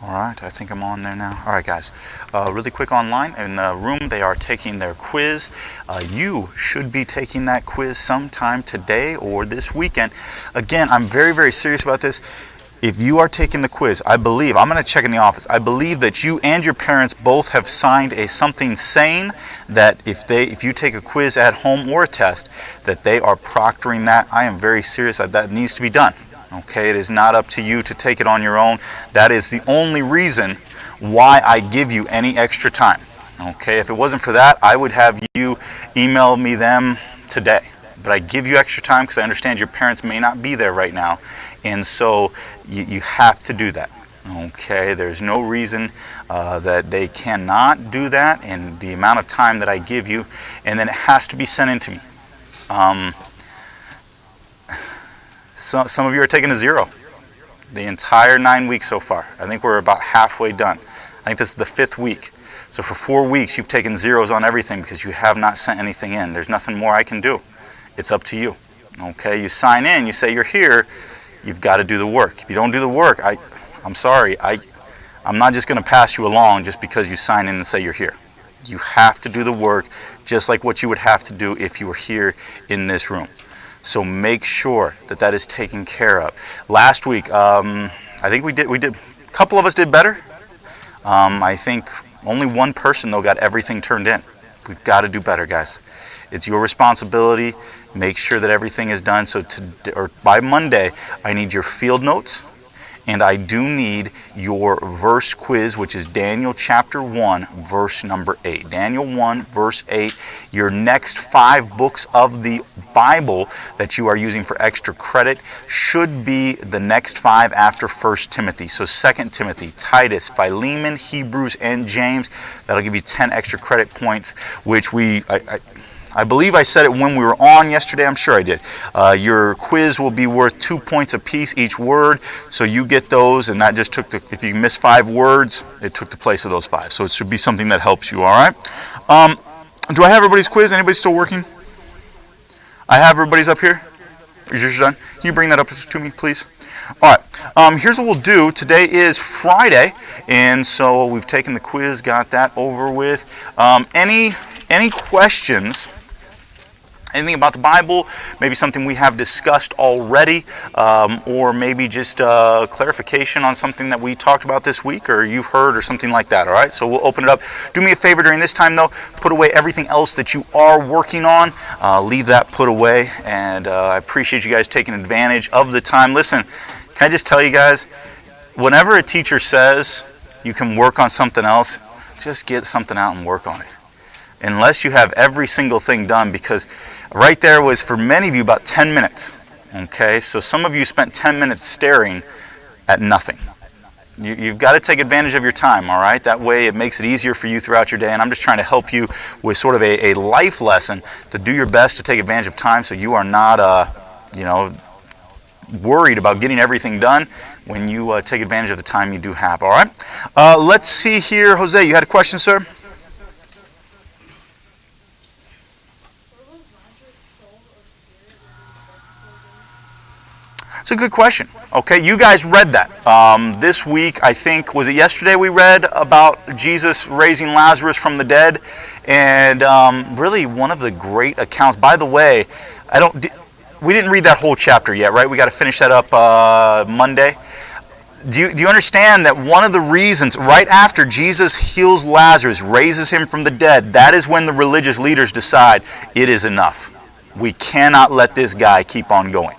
All right, I think I'm on there now. All right, guys. Really quick online. In the room, they are taking their quiz. You should be taking that quiz sometime today or this weekend. Again, I'm very, very serious about this. If you are taking the quiz, I believe, I'm going to check in the office, I believe that you and your parents both have signed something saying that if you take a quiz at home or a test, that they are proctoring that. I am very serious that needs to be done. Okay, it is not up to you to take it on your own. That is the only reason why I give you any extra time. Okay, if it wasn't for that, I would have you email me them today. But I give you extra time because I understand your parents may not be there right now. And so you have to do that. Okay, there's no reason that they cannot do that, and the amount of time that I give you, and then it has to be sent in to me. Some of you are taking a 0 the entire 9 weeks so far. I think we're about halfway done. I think this is the 5th week. So for 4 weeks, you've taken 0s on everything because you have not sent anything in. There's nothing more I can do. It's up to you. Okay, you sign in, you say you're here, you've got to do the work. If you don't do the work, I'm sorry, I'm not just going to pass you along just because you sign in and say you're here. You have to do the work just like what you would have to do if you were here in this room. So make sure that is taken care of. Last week, I think we did. A couple of us did better. I think only one person though got everything turned in. We've got to do better, guys. It's your responsibility. Make sure that everything is done. So by Monday, I need your field notes. And I do need your verse quiz, which is Daniel chapter 1, verse number 8. Daniel 1, verse 8. Your next 5 books of the Bible that you are using for extra credit should be the next 5 after 1 Timothy. So 2 Timothy, Titus, Philemon, Hebrews, and James. That'll give you 10 extra credit points, which I believe I said it when we were on yesterday. I'm sure I did. Your quiz will be worth 2 points apiece each word. So you get those, and that just took if you miss 5 words, it took the place of those 5. So it should be something that helps you, all right? Do I have everybody's quiz? Anybody still working? I have everybody's up here? Is yours done? Can you bring that up to me, please? All right. Here's what we'll do. Today is Friday, and so we've taken the quiz, got that over with. Any questions? Anything about the Bible, maybe something we have discussed already, or maybe just clarification on something that we talked about this week or you've heard or something like that, all right? So we'll open it up. Do me a favor during this time, though. Put away everything else that you are working on. Leave that put away, and I appreciate you guys taking advantage of the time. Listen, can I just tell you guys, whenever a teacher says you can work on something else, just get something out and work on it. Unless you have every single thing done, because right there was for many of you about 10 minutes. Okay, so some of you spent 10 minutes staring at nothing. You've got to take advantage of your time, all right? That way it makes it easier for you throughout your day, and I'm just trying to help you with sort of a life lesson to do your best to take advantage of time so you are not, worried about getting everything done when you take advantage of the time you do have, all right? Let's see here. Jose, you had a question, sir? It's a good question. Okay, you guys read that. This week, I think, was it yesterday we read about Jesus raising Lazarus from the dead? And really one of the great accounts. By the way, we didn't read that whole chapter yet, right? We got to finish that up Monday. Do you understand that one of the reasons, right after Jesus heals Lazarus, raises him from the dead, that is when the religious leaders decide it is enough. We cannot let this guy keep on going.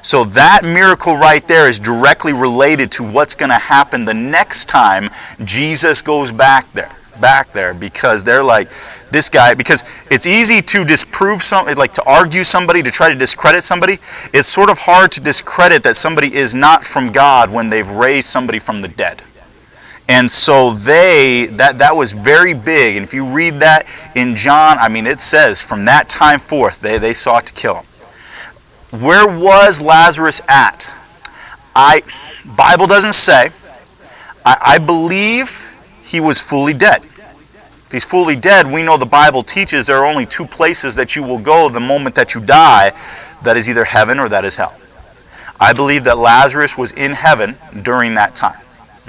So that miracle right there is directly related to what's going to happen the next time Jesus goes back there, because they're like, this guy, because it's easy to disprove something, like to argue somebody, to try to discredit somebody. It's sort of hard to discredit that somebody is not from God when they've raised somebody from the dead. And so that was very big. And if you read that in John, I mean, it says from that time forth, they sought to kill him. Where was Lazarus at? Bible doesn't say. I believe he was fully dead. If he's fully dead, we know the Bible teaches there are only 2 places that you will go the moment that you die. That is either heaven or that is hell. I believe that Lazarus was in heaven during that time.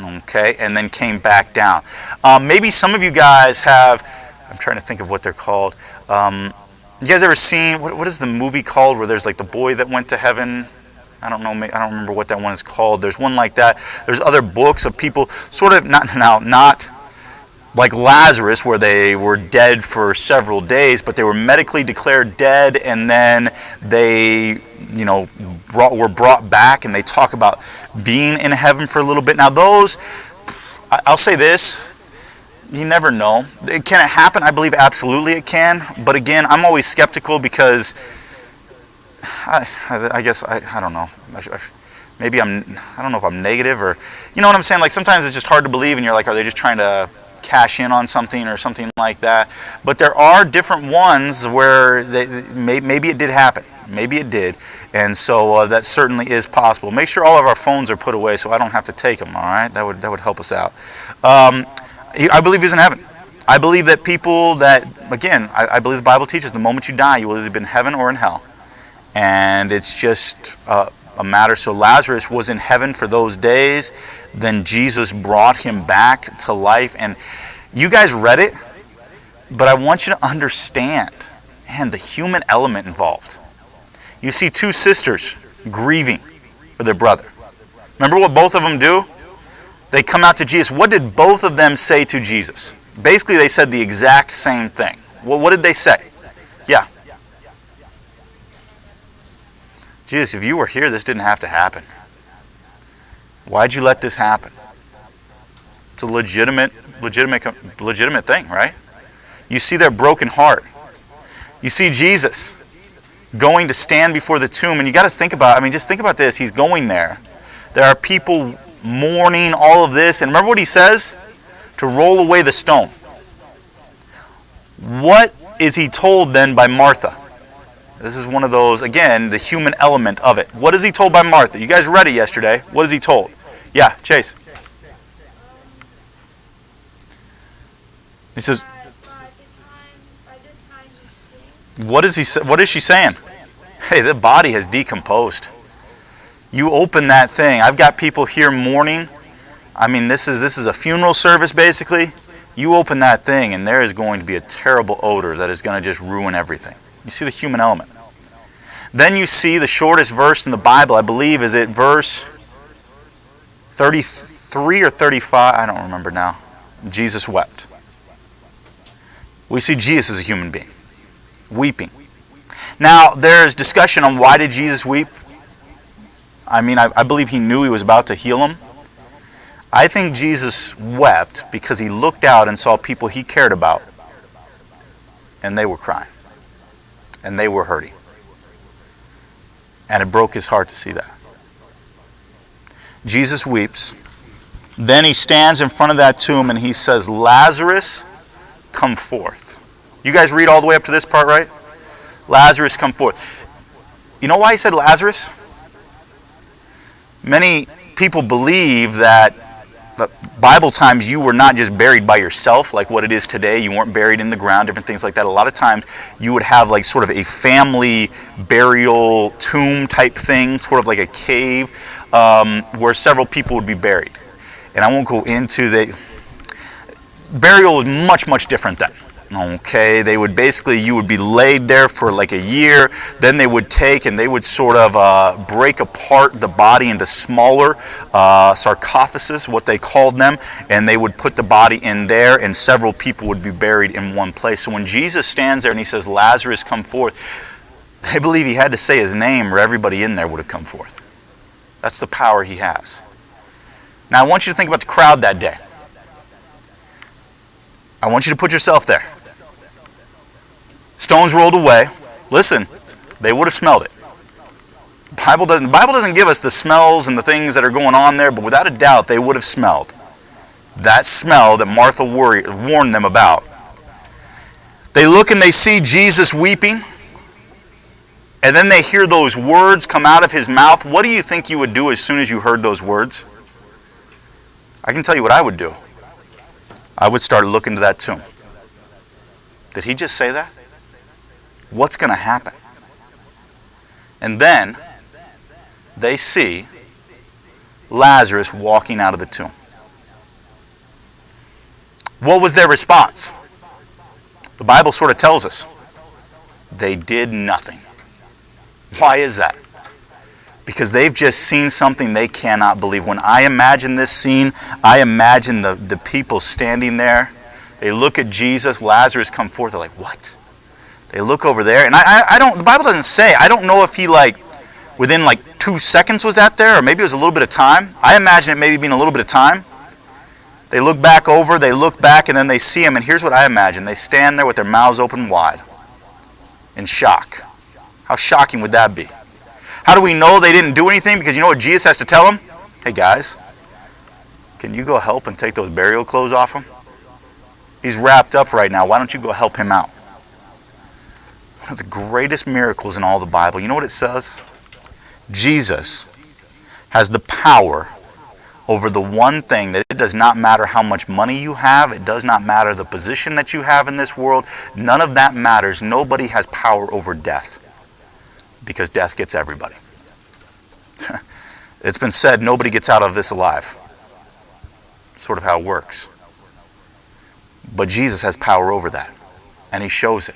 okay, and then came back down. Maybe some of you guys have, I'm trying to think of what they're called. You guys ever seen, what is the movie called where there's like the boy that went to heaven? I don't know, I don't remember what that one is called. There's one like that. There's other books of people, sort of, not like Lazarus, where they were dead for several days, but they were medically declared dead, and then they, were brought back, and they talk about being in heaven for a little bit. Now those, I'll say this, you never know. Can it happen? I believe absolutely it can, but again, I'm always skeptical because I guess, I don't know. Maybe I don't know if I'm negative or, you know what I'm saying? Like sometimes it's just hard to believe, and you're like, are they just trying to cash in on something or something like that? But there are different ones where maybe it did happen. Maybe it did. And so that certainly is possible. Make sure all of our phones are put away so I don't have to take them, all right? That would help us out. I believe he's in heaven. I believe that people that, again, I believe the Bible teaches the moment you die, you will either be in heaven or in hell. And it's just a matter. So Lazarus was in heaven for those days. Then Jesus brought him back to life. And you guys read it, but I want you to understand, man, the human element involved. You see two sisters grieving for their brother. Remember what both of them do? They come out to Jesus. What did both of them say to Jesus? Basically, they said the exact same thing. Well, what did they say? Yeah. Jesus, if you were here, this didn't have to happen. Why'd you let this happen? It's a legitimate thing, right? You see their broken heart. You see Jesus going to stand before the tomb, and you got to think about, just think about this. He's going there. There are people mourning all of this, and remember what he says? To roll away the stone. What is he told then by Martha? This is one of those, again, the human element of it. What is he told by Martha? You guys read it yesterday. What is he told? Yeah, Chase. He says, what is she saying? Hey, the body has decomposed. You open that thing. I've got people here mourning. This is a funeral service basically. You open that thing and there is going to be a terrible odor that is going to just ruin everything. You see the human element. Then you see the shortest verse in the Bible, I believe, is it verse 33 or 35? I don't remember now. Jesus wept. We see Jesus as a human being, weeping. Now, there's discussion on why did Jesus weep. I believe he knew he was about to heal him. I think Jesus wept because he looked out and saw people he cared about, and they were crying, and they were hurting. And it broke his heart to see that. Jesus weeps. Then he stands in front of that tomb and he says, Lazarus, come forth. You guys read all the way up to this part, right? Lazarus, come forth. You know why he said Lazarus? Many people believe that Bible times you were not just buried by yourself like what it is today. You weren't buried in the ground, different things like that. A lot of times you would have like sort of a family burial tomb type thing, sort of like a cave where several people would be buried. And I won't go into the burial is much, much different then. Okay, you would be laid there for like a year. Then they would take and they would sort of break apart the body into smaller sarcophaguses, what they called them, and they would put the body in there, and several people would be buried in one place. So when Jesus stands there and he says, Lazarus, come forth, they believe he had to say his name or everybody in there would have come forth. That's the power he has. Now I want you to think about the crowd that day. I want you to put yourself there. Stones rolled away. Listen, they would have smelled it. The Bible doesn't give us the smells and the things that are going on there, but without a doubt, they would have smelled that smell that Martha warned them about. They look and they see Jesus weeping, and then they hear those words come out of his mouth. What do you think you would do as soon as you heard those words? I can tell you what I would do. I would start looking to that tomb. Did he just say that? What's going to happen? And then they see Lazarus walking out of the tomb. What was their response? The Bible sort of tells us. They did nothing. Why is that? Because they've just seen something they cannot believe. When I imagine this scene, I imagine the people standing there. They look at Jesus, Lazarus come forth, they're like, what? They look over there, and I don't, the Bible doesn't say, I don't know if he within 2 seconds was that there, or maybe it was a little bit of time. I imagine it maybe being a little bit of time. They look back over, they look back, and then they see him, and here's what I imagine. They stand there with their mouths open wide, in shock. How shocking would that be? How do we know they didn't do anything? Because you know what Jesus has to tell them? Hey guys, can you go help and take those burial clothes off him? He's wrapped up right now. Why don't you go help him out? One of the greatest miracles in all the Bible. You know what it says? Jesus has the power over the one thing that it does not matter how much money you have. It does not matter the position that you have in this world. None of that matters. Nobody has power over death. Because death gets everybody. It's been said nobody gets out of this alive. Sort of how it works. But Jesus has power over that. And he shows it.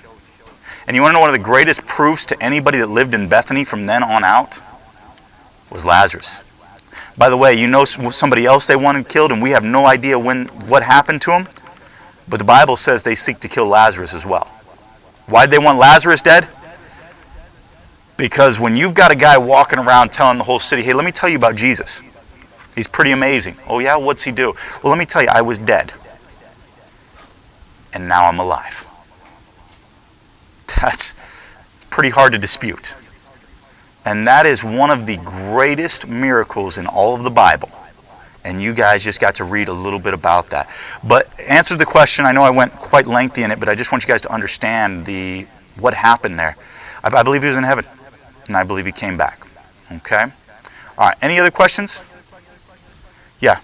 And you want to know one of the greatest proofs to anybody that lived in Bethany from then on out? Was Lazarus. By the way, you know somebody else they wanted killed and we have no idea what happened to him? But the Bible says they seek to kill Lazarus as well. Why did they want Lazarus dead? Because when you've got a guy walking around telling the whole city, hey, let me tell you about Jesus. He's pretty amazing. Oh yeah, what's he do? Well, let me tell you, I was dead. And now I'm alive. It's pretty hard to dispute. And that is one of the greatest miracles in all of the Bible. And you guys just got to read a little bit about that. But answer the question, I know I went quite lengthy in it, but I just want you guys to understand what happened there. I believe he was in heaven. And I believe he came back. Okay? All right, any other questions? Yeah.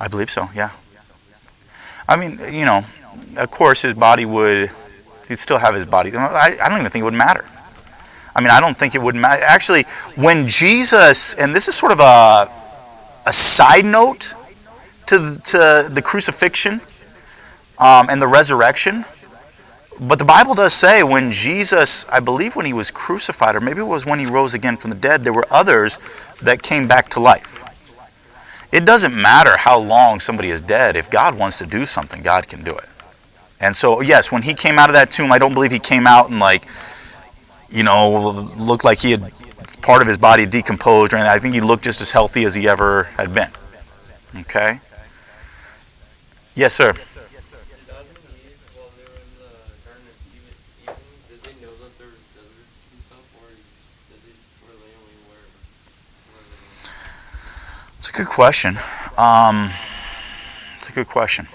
I believe so, yeah. I mean, you know, of course his body he'd still have his body. I don't even think it would matter. I mean, I don't think it would matter. Actually, when Jesus, and this is sort of a side note to the crucifixion and the resurrection, but the Bible does say when Jesus, I believe when he was crucified, or maybe it was when he rose again from the dead, there were others that came back to life. It doesn't matter how long somebody is dead. If God wants to do something, God can do it. And so, yes, when he came out of that tomb, I don't believe he came out and looked like he had part of his body decomposed or anything. I think he looked just as healthy as he ever had been. Okay? Yes, sir. It's a good question. It's a good question.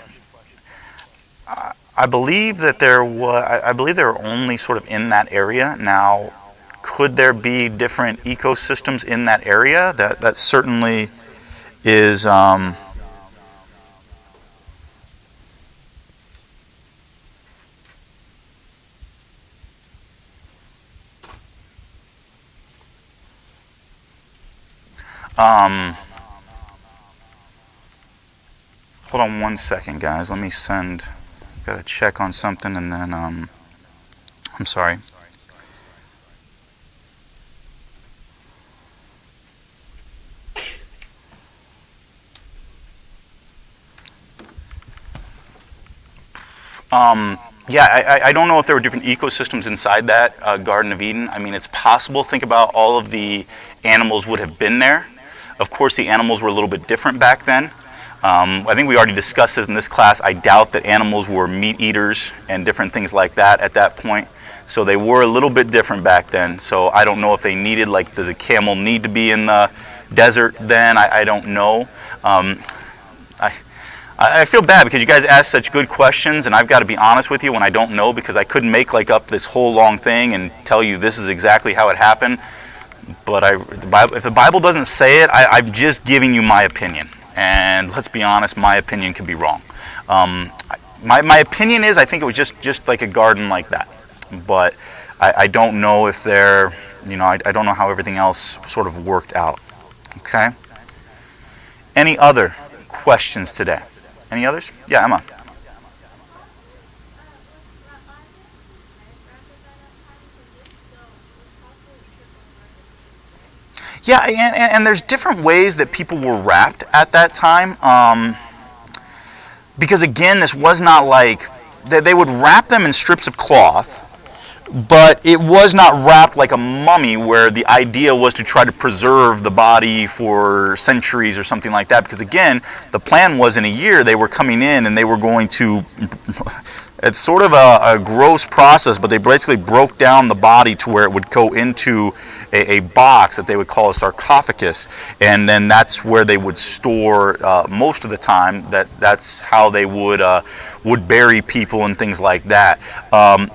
I believe that I believe they were only sort of in that area. Now, could there be different ecosystems in that area? That certainly is. Hold on one second, guys. Let me got to check on something and then, I'm sorry. Yeah, I don't know if there were different ecosystems inside that Garden of Eden. I mean, it's possible. Think about all of the animals would have been there. Of course, the animals were a little bit different back then. I think we already discussed this in this class. I doubt that animals were meat eaters and different things like that at that point. So they were a little bit different back then. So I don't know if they needed, does a camel need to be in the desert then? I don't know. I feel bad because you guys ask such good questions, and I've got to be honest with you when I don't know, because I couldn't make up this whole long thing and tell you this is exactly how it happened. But if the Bible doesn't say it, I'm just giving you my opinion. And let's be honest, my opinion could be wrong. My opinion is I think it was just like a garden like that. But I don't know if they're, I don't know how everything else sort of worked out. Okay? Any other questions today? Any others? Yeah, Emma. Yeah, and there's different ways that people were wrapped at that time. Because again, this was not like, they would wrap them in strips of cloth, but it was not wrapped like a mummy where the idea was to try to preserve the body for centuries or something like that. Because again, the plan was in a year they were coming in and they were going to, it's sort of a gross process, but they basically broke down the body to where it would go into a box that they would call a sarcophagus, and then that's where they would store most of the time. That's how they would bury people and things like that.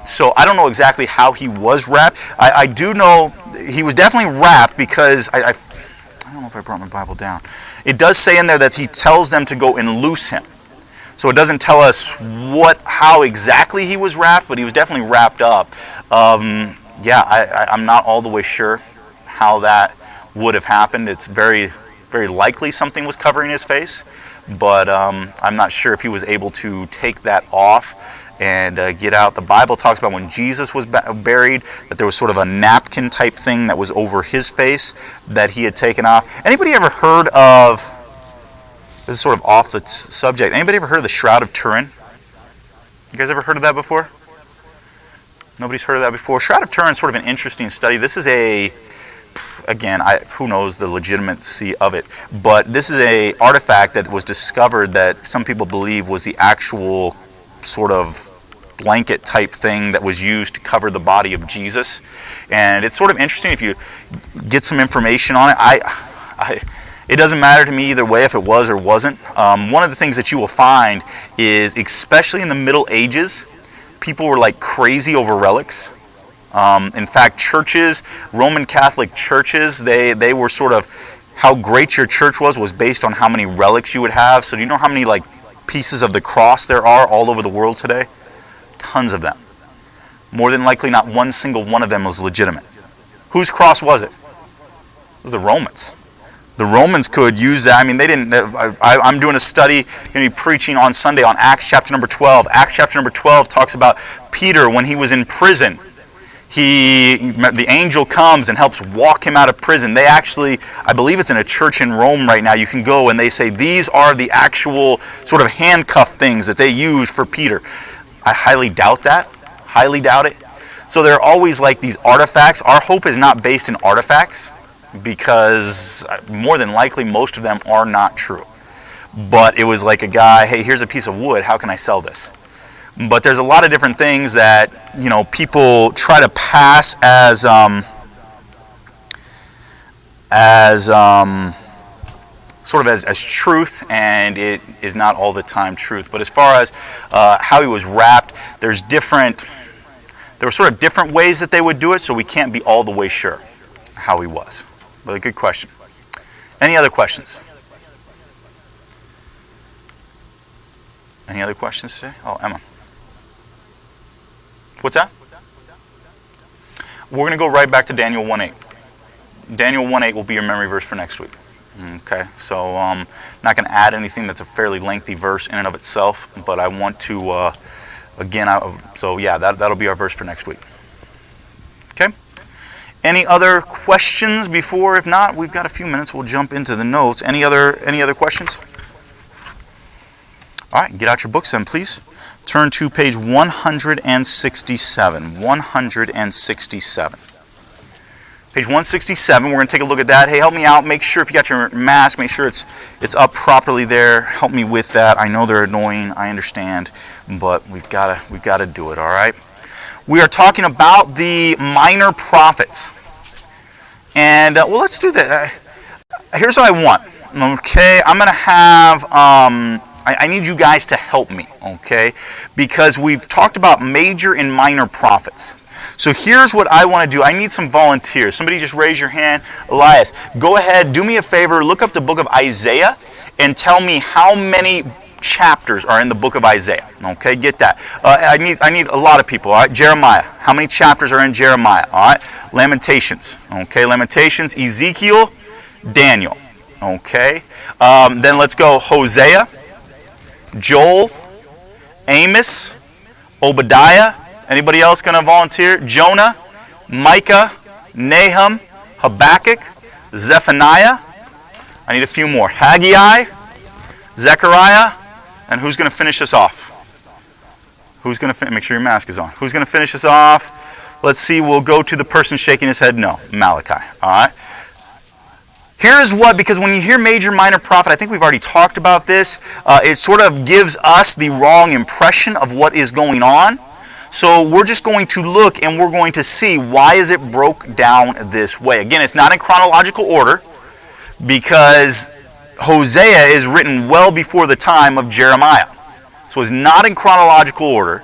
So I don't know exactly how he was wrapped. I do know he was definitely wrapped because I don't know if I brought my Bible down. It does say in there that he tells them to go and loose him. So it doesn't tell us how exactly he was wrapped, but he was definitely wrapped up. I'm not all the way sure how that would have happened. It's very, very likely something was covering his face, but I'm not sure if he was able to take that off and get out. The Bible talks about when Jesus was buried, that there was sort of a napkin type thing that was over his face that he had taken off. Anybody ever heard of, this is sort of off the subject, anybody ever heard of the Shroud of Turin? You guys ever heard of that before? Nobody's heard of that before? Shroud of Turin is sort of an interesting study. This is who knows the legitimacy of it, but this is a artifact that was discovered that some people believe was the actual sort of blanket type thing that was used to cover the body of Jesus. And it's sort of interesting if you get some information on it. It doesn't matter to me either way if it was or wasn't. One of the things that you will find is, especially in the Middle Ages, people were like crazy over relics. In fact, churches, Roman Catholic churches, they were sort of, how great your church was based on how many relics you would have. So do you know how many like pieces of the cross there are all over the world today? Tons of them. More than likely not one single one of them was legitimate. Whose cross was it? It was the Romans. The Romans could use that. I mean, they didn't. I'm doing a study, going to be preaching on Sunday on Acts chapter number 12. Acts chapter number 12 talks about Peter when he was in prison. The angel comes and helps walk him out of prison. They actually, I believe it's in a church in Rome right now, you can go and they say these are the actual sort of handcuff things that they use for Peter. I highly doubt that. Highly doubt it. So there are always like these artifacts. Our hope is not based in artifacts, because more than likely most of them are not true. But it was like a guy, hey, here's a piece of wood, how can I sell this? But there's a lot of different things that, people try to pass as sort of as truth, and it is not all the time truth. But as far as how he was wrapped, there were sort of different ways that they would do it, so we can't be all the way sure how he was. But a good question. Any other questions? Any other questions today? Oh, Emma. What's that? We're going to go right back to Daniel 1:8. Daniel 1:8 will be your memory verse for next week. Okay, so not going to add anything. That's a fairly lengthy verse in and of itself, but I want to, that'll be our verse for next week. Okay? Any other questions before? If not, we've got a few minutes. We'll jump into the notes. Any other questions? All right, get out your books then, please. Turn to page 167. 167. Page 167, we're going to take a look at that. Hey, help me out. Make sure if you got your mask, make sure it's up properly there. Help me with that. I know they're annoying. I understand, but we've got to do it, all right? We are talking about the minor prophets. And, let's do that. Here's what I want, okay? I'm going to have, I need you guys to help me, okay? Because we've talked about major and minor prophets. So here's what I want to do. I need some volunteers. Somebody just raise your hand. Elias, go ahead, do me a favor, look up the book of Isaiah and tell me how many chapters are in the book of Isaiah? Okay, get that. I need a lot of people. All right, Jeremiah. How many chapters are in Jeremiah? All right, Lamentations. Okay, Lamentations. Ezekiel, Daniel. Okay, then let's go Hosea, Joel, Amos, Obadiah. Anybody else going to volunteer? Jonah, Micah, Nahum, Habakkuk, Zephaniah. I need a few more. Haggai, Zechariah, and who's going to finish us off? Who's going to make sure your mask is on? Who's going to finish us off? Let's see. We'll go to the person shaking his head. No, Malachi. All right. Here's what, because when you hear major, minor prophet, I think we've already talked about this. It sort of gives us the wrong impression of what is going on. So we're just going to look and we're going to see why is it broke down this way. Again, it's not in chronological order because Hosea is written well before the time of Jeremiah. So it's not in chronological order,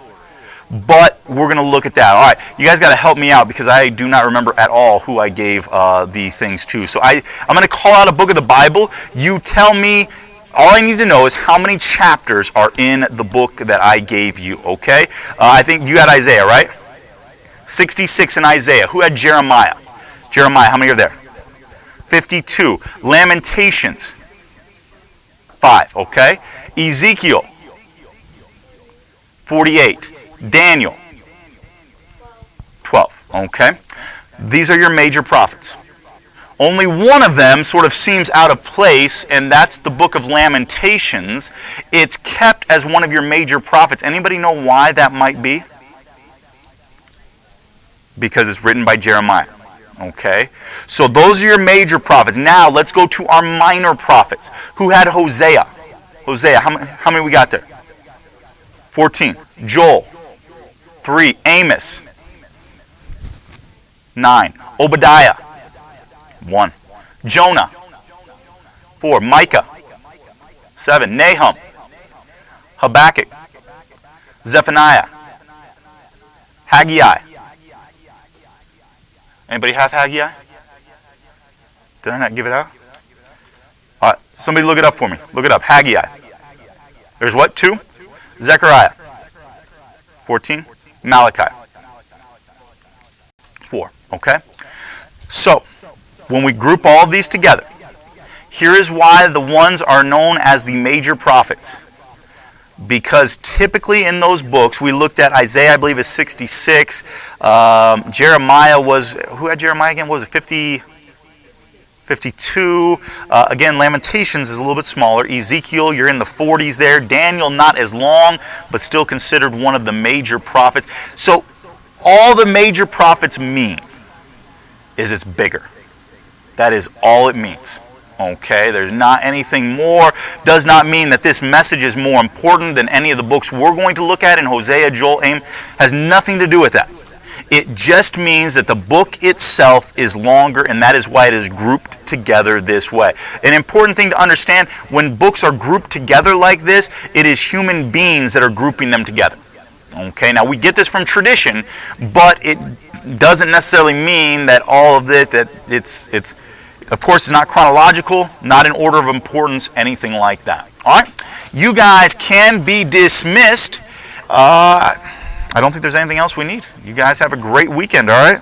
but we're going to look at that. All right, you guys got to help me out because I do not remember at all who I gave the things to. So I'm going to call out a book of the Bible. You tell me. All I need to know is how many chapters are in the book that I gave you, okay? I think you had Isaiah, right? 66 in Isaiah. Who had Jeremiah? Jeremiah, how many are there? 52. Lamentations, 5, okay? Ezekiel, 48. Daniel, 12, okay? These are your major prophets. Only one of them sort of seems out of place, and that's the book of Lamentations. It's kept as one of your major prophets. Anybody know why that might be? Because it's written by Jeremiah. Okay? So those are your major prophets. Now let's go to our minor prophets. Who had Hosea? Hosea, how many we got there? 14. Joel, 3. Amos, 9. Obadiah, 1. Jonah, 4. Micah, 7. Nahum, Habakkuk, Zephaniah, Haggai. Anybody have Haggai? Did I not give it out? All right, somebody look it up for me. Look it up. Haggai. There's what? 2? Zechariah. 14. Malachi. 4. Okay? So, when we group all of these together, here is why the ones are known as the major prophets. Because typically in those books, we looked at Isaiah, I believe, is 66. Jeremiah was, who had Jeremiah again? What was it, 52? Again, Lamentations is a little bit smaller. Ezekiel, you're in the 40s there. Daniel, not as long, but still considered one of the major prophets. So, all the major prophets mean is it's bigger. That is all it means. Okay, there's not anything more. Does not mean that this message is more important than any of the books we're going to look at in Hosea, Joel, Amos. Has nothing to do with that. It just means that the book itself is longer, and that is why it is grouped together this way. An important thing to understand, when books are grouped together like this, it is human beings that are grouping them together. Okay, now we get this from tradition, but it doesn't necessarily mean that all of this, that it's of course, it's not chronological, not in order of importance, anything like that. All right? You guys can be dismissed. I don't think there's anything else we need. You guys have a great weekend, all right?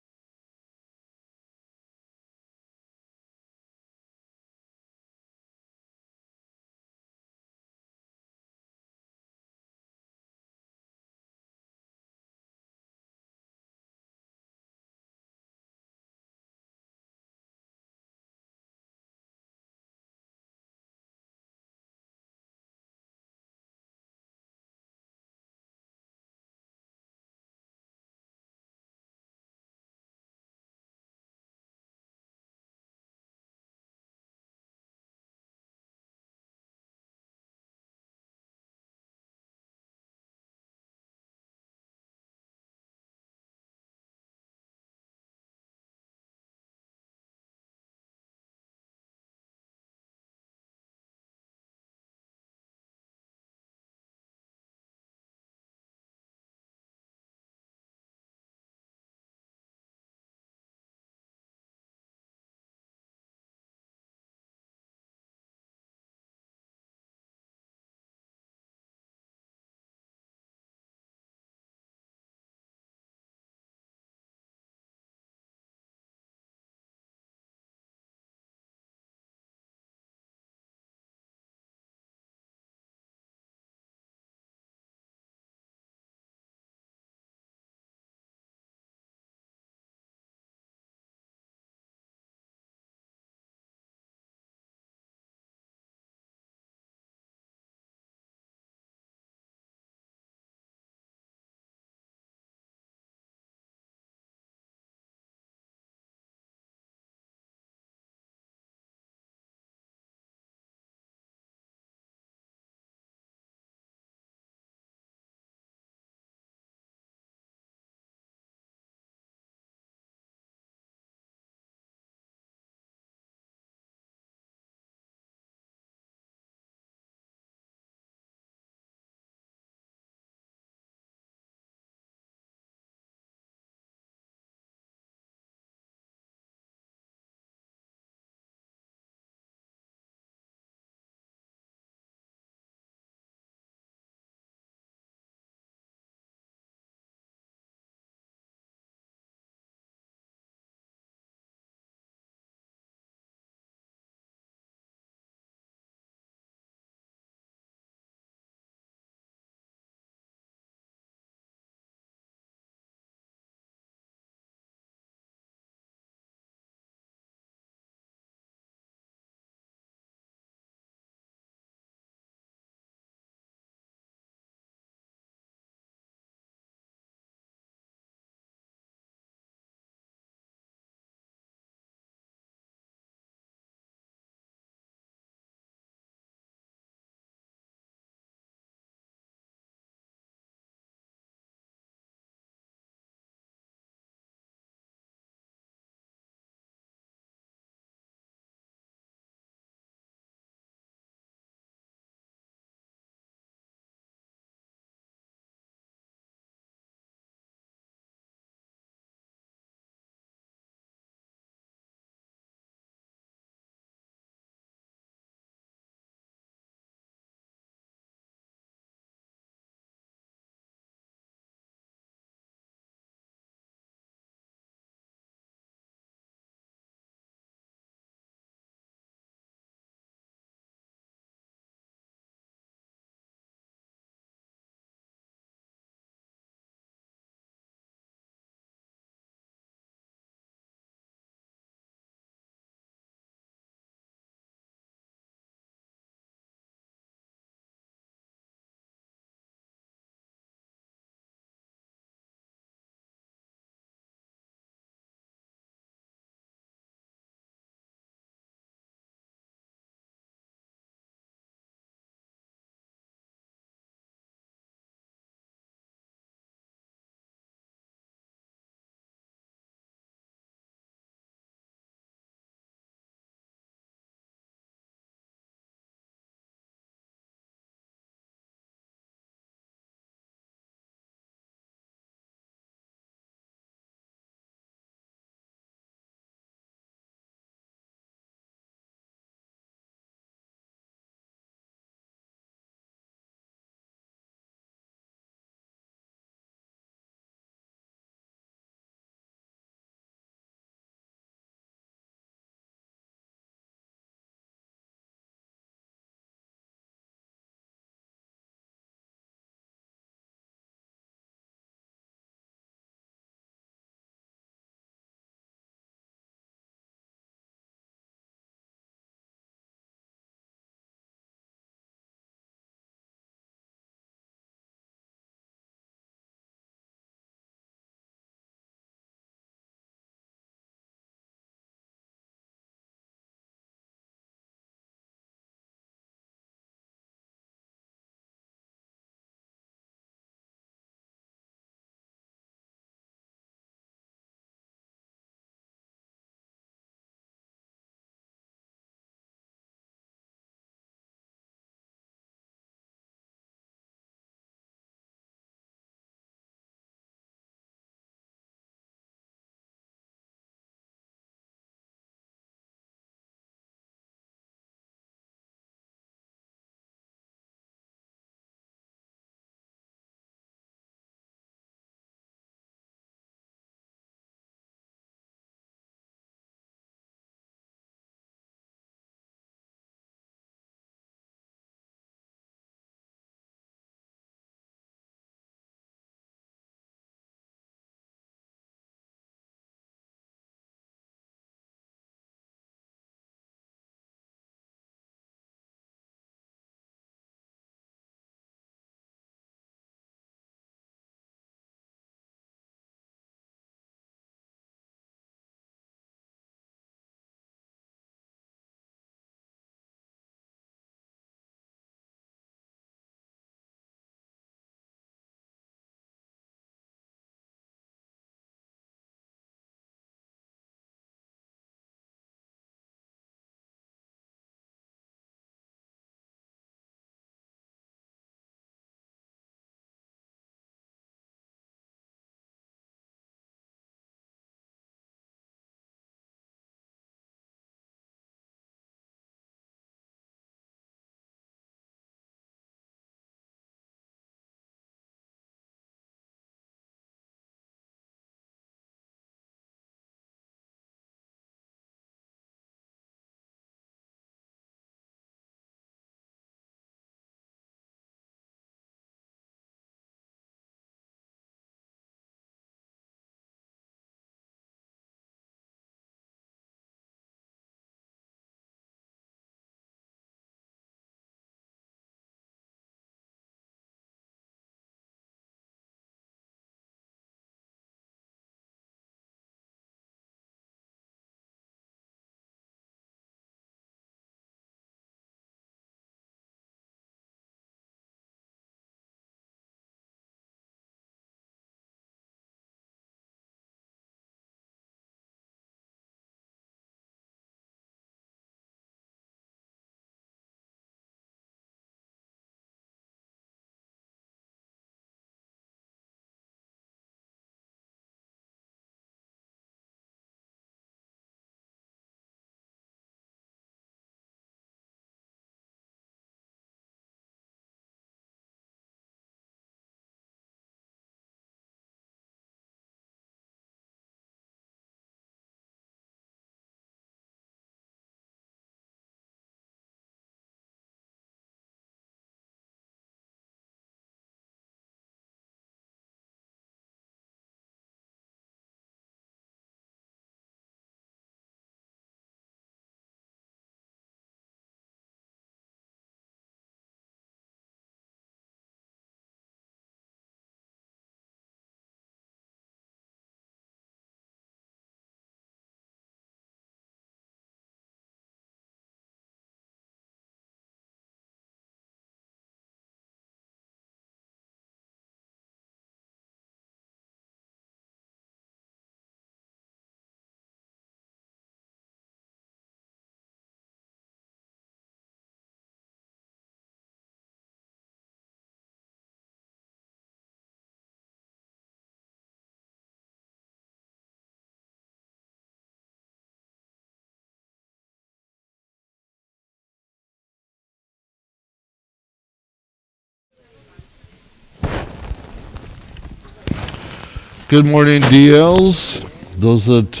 Good morning, DLs. Those that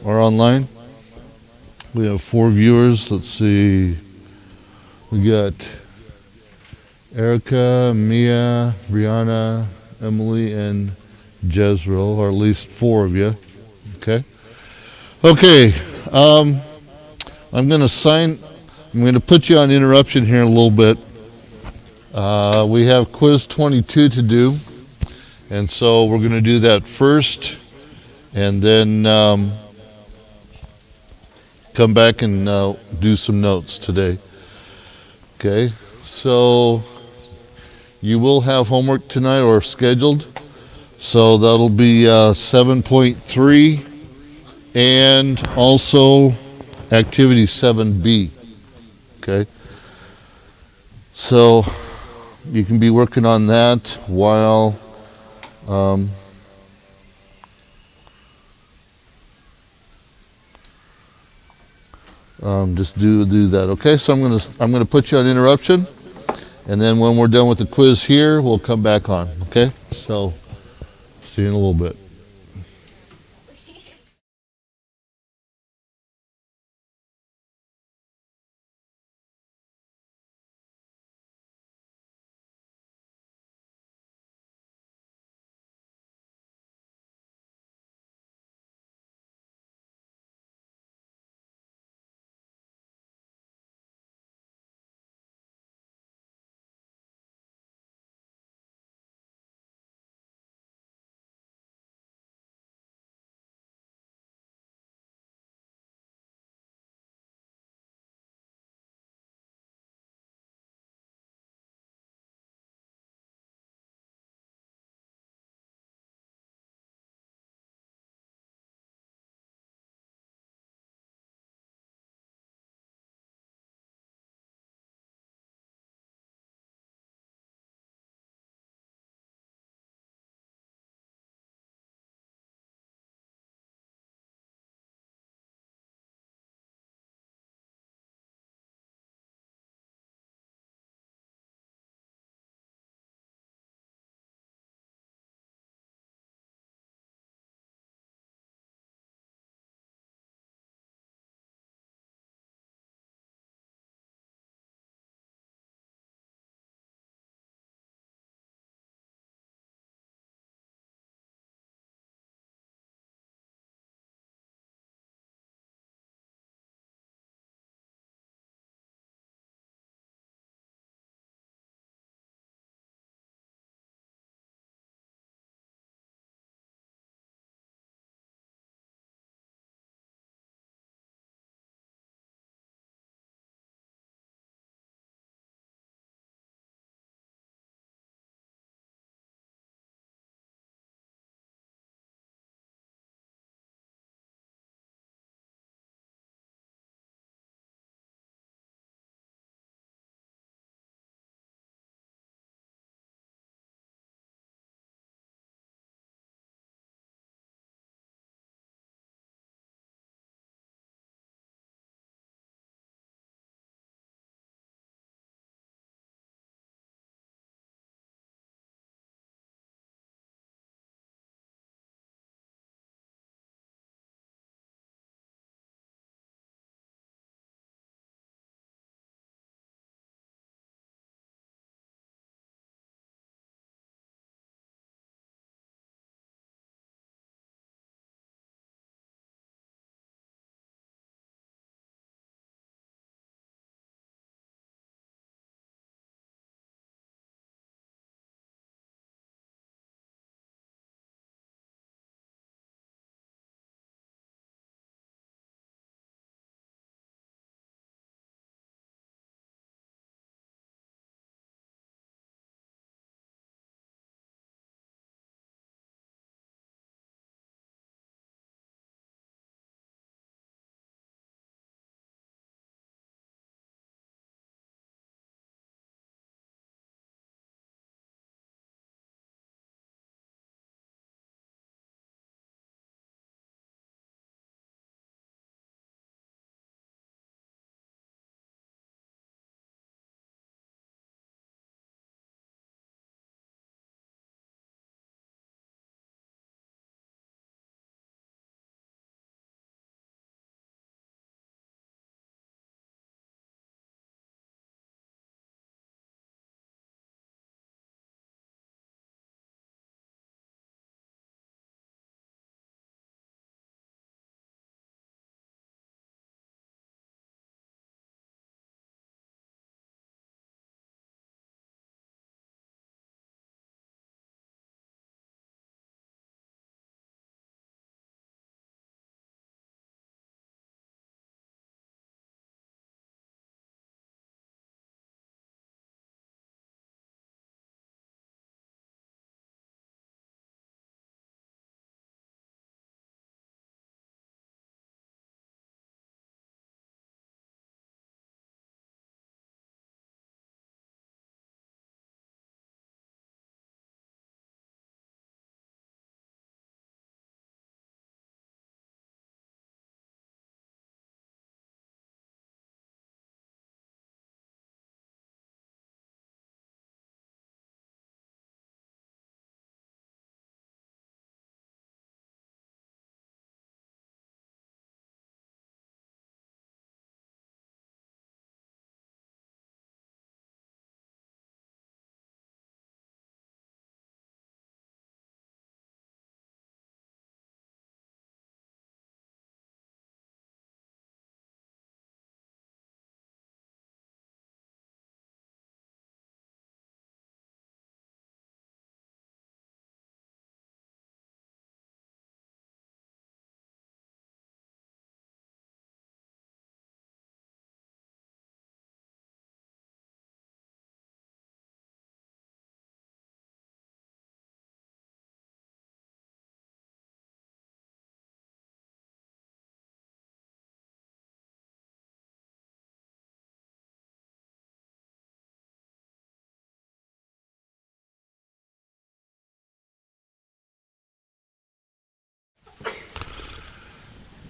are online. We have 4 viewers. Let's see. We got Erica, Mia, Brianna, Emily, and Jezreel, or at least 4 of you. Okay. Okay. I'm going to put you on interruption here in a little bit. We have quiz 22 to do, and so we're going to do that first, and then come back and do some notes today. Okay, so you will have homework tonight or scheduled, so that'll be 7.3 and also activity 7B. Okay, so you can be working on that while just do that. Okay, so I'm gonna put you on interruption, and then when we're done with the quiz here, we'll come back on. Okay, so see you in a little bit.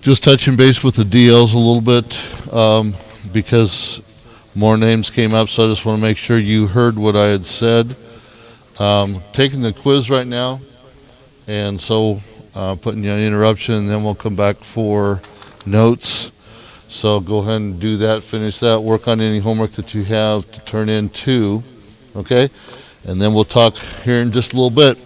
just touching base with the DLs a little bit because more names came up, so I just want to make sure you heard what I had said. Taking the quiz right now, and so putting you on interruption, and then we'll come back for notes. So go ahead and do that, finish that, work on any homework that you have to turn in too, okay? And then we'll talk here in just a little bit.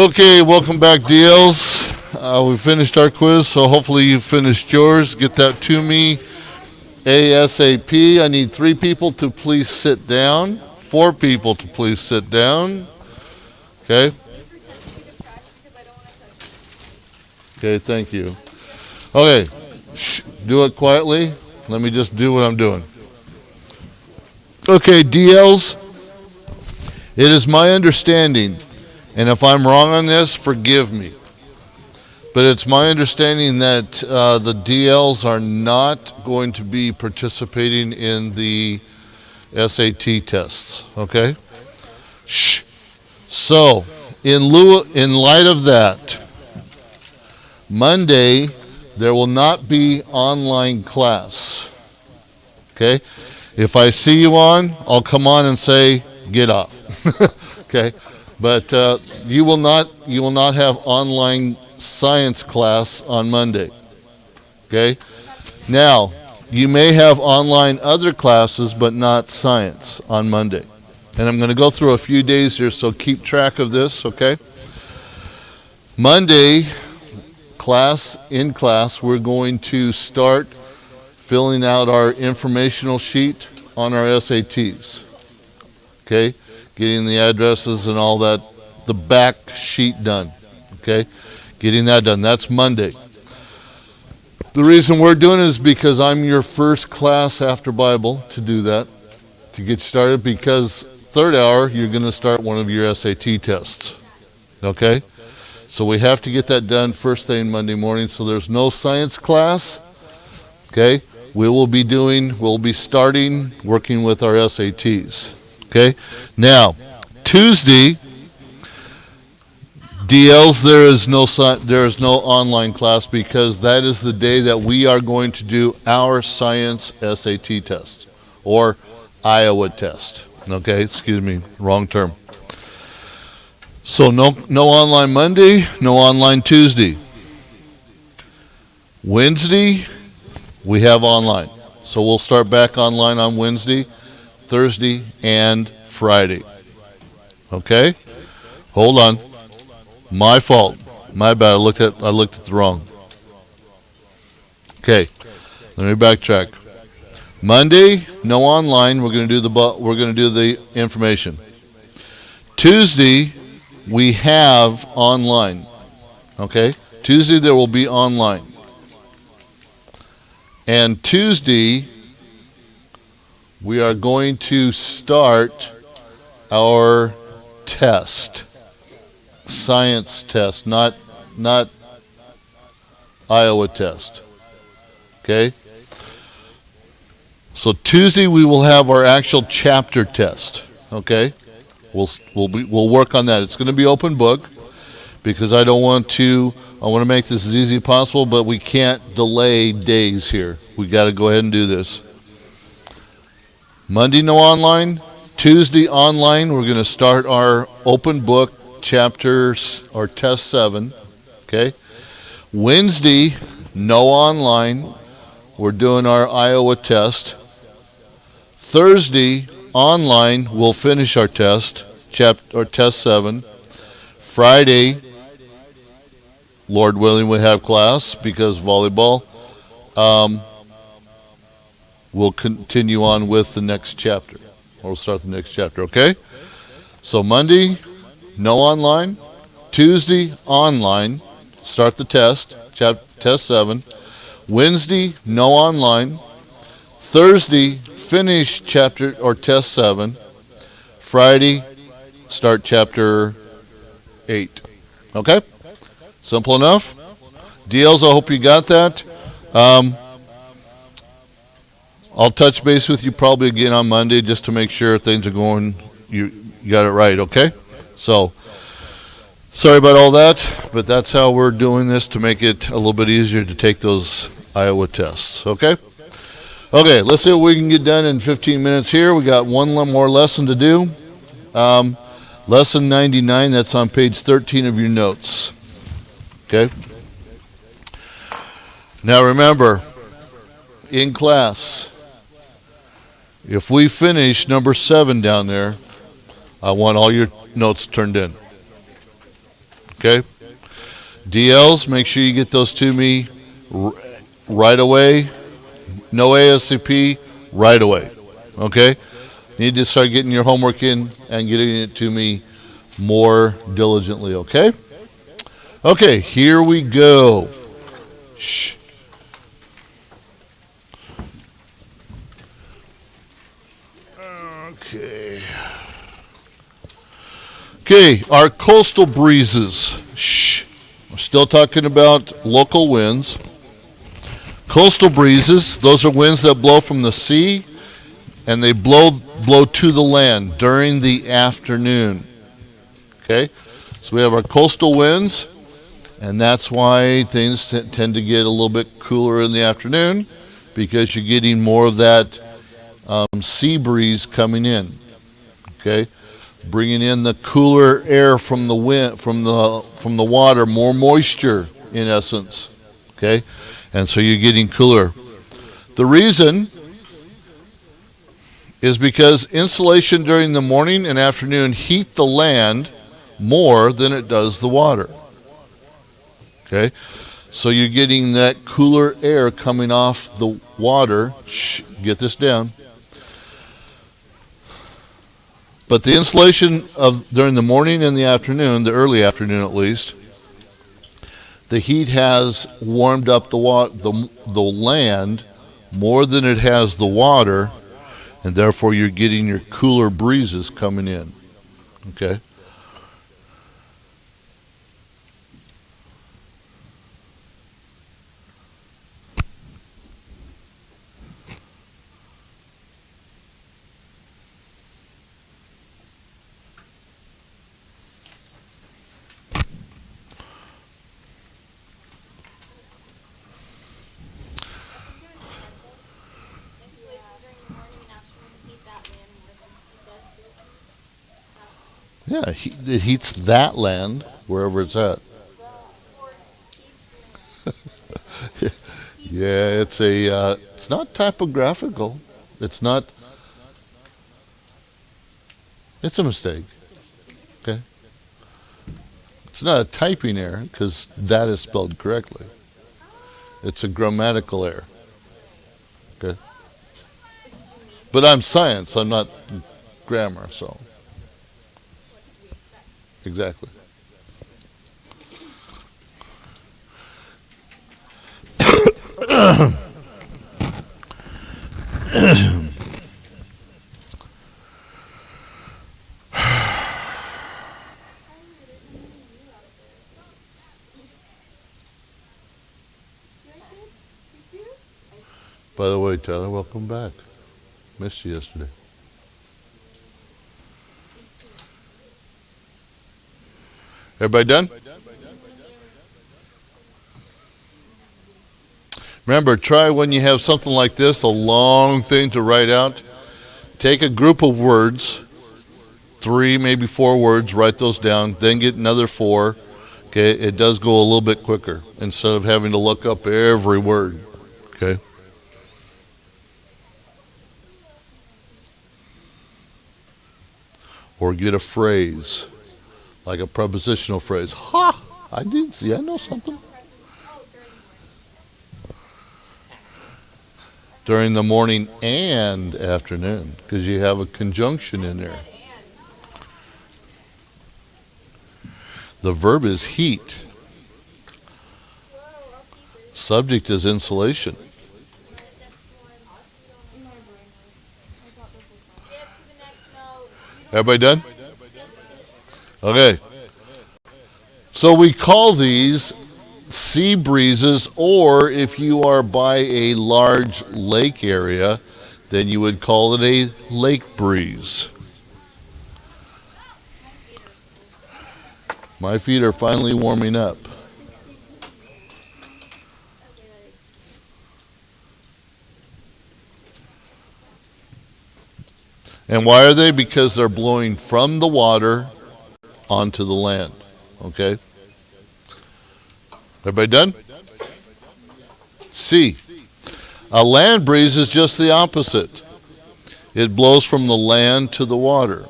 Okay, welcome back, DLs. We finished our quiz, so hopefully you finished yours. Get that to me ASAP. I need 3 people to please sit down. 4 people to please sit down. Okay. Okay, thank you. Okay, shh, do it quietly. Let me just do what I'm doing. Okay, DLs, it is my understanding, and if I'm wrong on this, forgive me, but it's my understanding that the DLs are not going to be participating in the SAT tests, okay? Shh. So, in light of that, Monday, there will not be online class, okay? If I see you on, I'll come on and say, get off, okay? But you will not have online science class on Monday, okay? Now, you may have online other classes, but not science on Monday. And I'm going to go through a few days here, so keep track of this, okay? Monday, in class, we're going to start filling out our informational sheet on our SATs. Okay? Getting the addresses and all that, the back sheet done. Okay? Getting that done. That's Monday. The reason we're doing it is because I'm your first class after Bible to do that, to get started, because third hour, you're going to start one of your SAT tests. Okay? So we have to get that done first thing Monday morning. So there's no science class. Okay? We'll be starting working with our SATs. Okay? Now, Tuesday, DLs, there is no online class, because that is the day that we are going to do our science SAT test, or Iowa test. Okay? Excuse me, wrong term. So no online Monday, no online Tuesday. Wednesday, we have online. So we'll start back online on Wednesday, Thursday, and Friday. Okay? Hold on. My fault. My bad. I looked at the wrong. Okay. Let me backtrack. Monday, no online. We're going to do the information. Tuesday, we have online. Okay? Tuesday there will be online. And Tuesday we are going to start our test. Science test, not Iowa test. Okay? So Tuesday we will have our actual chapter test. Okay? We'll work on that. It's going to be open book, because I want to make this as easy as possible, but we can't delay days here. We got to go ahead and do this. Monday, no online. Tuesday, online. We're going to start our open book chapters, or test 7. Okay. Wednesday, no online. We're doing our Iowa test. Thursday, online, we'll finish our test, test 7. Friday, Lord willing, we have class, because volleyball. We'll continue on with the next chapter. Or we'll start the next chapter, okay? So Monday, no online. Tuesday, online. Start the test, test 7. Wednesday, no online. Thursday, finish chapter or test 7. Friday, start chapter 8. Okay? Simple enough? DLs, I hope you got that. I'll touch base with you probably again on Monday, just to make sure things are going, you got it right, okay? So, sorry about all that, but that's how we're doing this, to make it a little bit easier to take those Iowa tests, okay? Okay, let's see what we can get done in 15 minutes here. We got one more lesson to do. Lesson 99, that's on page 13 of your notes. Okay? Now remember, in class, if we finish number 7 down there, I want all your notes turned in. Okay? DLs, make sure you get those to me right away. No ASCP, right away. Okay? Need to start getting your homework in and getting it to me more diligently, okay? Okay, here we go. Shh. Okay. Okay, our coastal breezes. Shh. We're still talking about local winds. Coastal breezes, those are winds that blow from the sea and they blow to the land during the afternoon. Okay? So we have our coastal winds, and that's why things tend to get a little bit cooler in the afternoon, because you're getting more of that sea breeze coming in. Okay? Bringing in the cooler air from the wind, from the water, more moisture in essence. Okay? And so you're getting cooler. The reason is because insolation during the morning and afternoon heat the land more than it does the water. Okay? So you're getting that cooler air coming off the water. Shh, get this down. But the insolation of during the morning and the afternoon, the early afternoon at least, the heat has warmed up the land more than it has the water, and therefore you're getting your cooler breezes coming in. Okay? Yeah, it heats that land wherever it's at. Yeah, it's not typographical. It's not. It's a mistake. Okay. It's not a typing error because that is spelled correctly. It's a grammatical error. Okay. But I'm science. I'm not grammar, so. Exactly. By the way, Tyler, welcome back. Missed you yesterday. Everybody done? Remember, try when you have something like this, a long thing to write out. Take a group of words, 3, maybe 4 words, write those down, then get another 4. Okay, it does go a little bit quicker instead of having to look up every word. Okay. Or get a phrase, like a prepositional phrase. Ha! I didn't see. I know something. During the morning and afternoon, because you have a conjunction in there. The verb is heat. Subject is insulation. Everybody done? Okay. So we call these sea breezes, or if you are by a large lake area, then you would call it a lake breeze. My feet are finally warming up. And why are they? Because they're blowing from the water onto the land. Okay? Everybody done? C. A land breeze is just the opposite. It blows from the land to the water.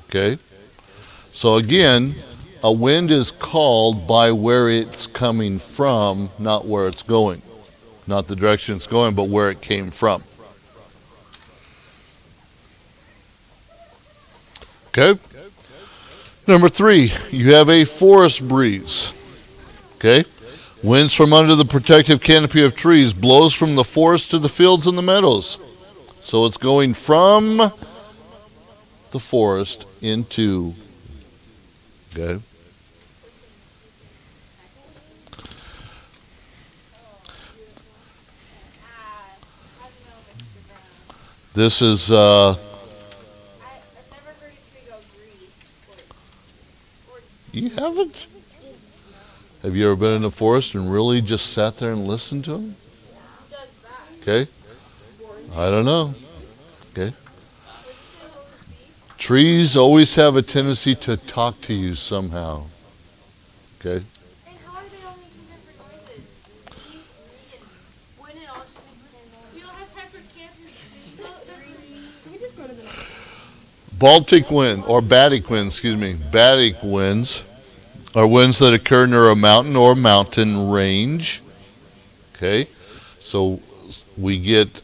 Okay? So again, a wind is called by where it's coming from, not where it's going. Not the direction it's going, but where it came from. Okay? Number 3, you have a forest breeze. Okay? Winds from under the protective canopy of trees blows from the forest to the fields and the meadows. So it's going from the forest into, okay? This is, I've never heard a tree go green. you haven't? Have you ever been in the forest and really just sat there and listened to them? Who does that? Okay? I don't know. Okay? What did you say, what would it be? Trees always have a tendency to talk to you somehow. Okay? And how are they all making different noises? Green, and wind and all just make the same noise. You don't have time for campers. We just go to the Baltic wind, or Batic wind, excuse me. Batic winds are winds that occur near a mountain or mountain range. Okay? So we get,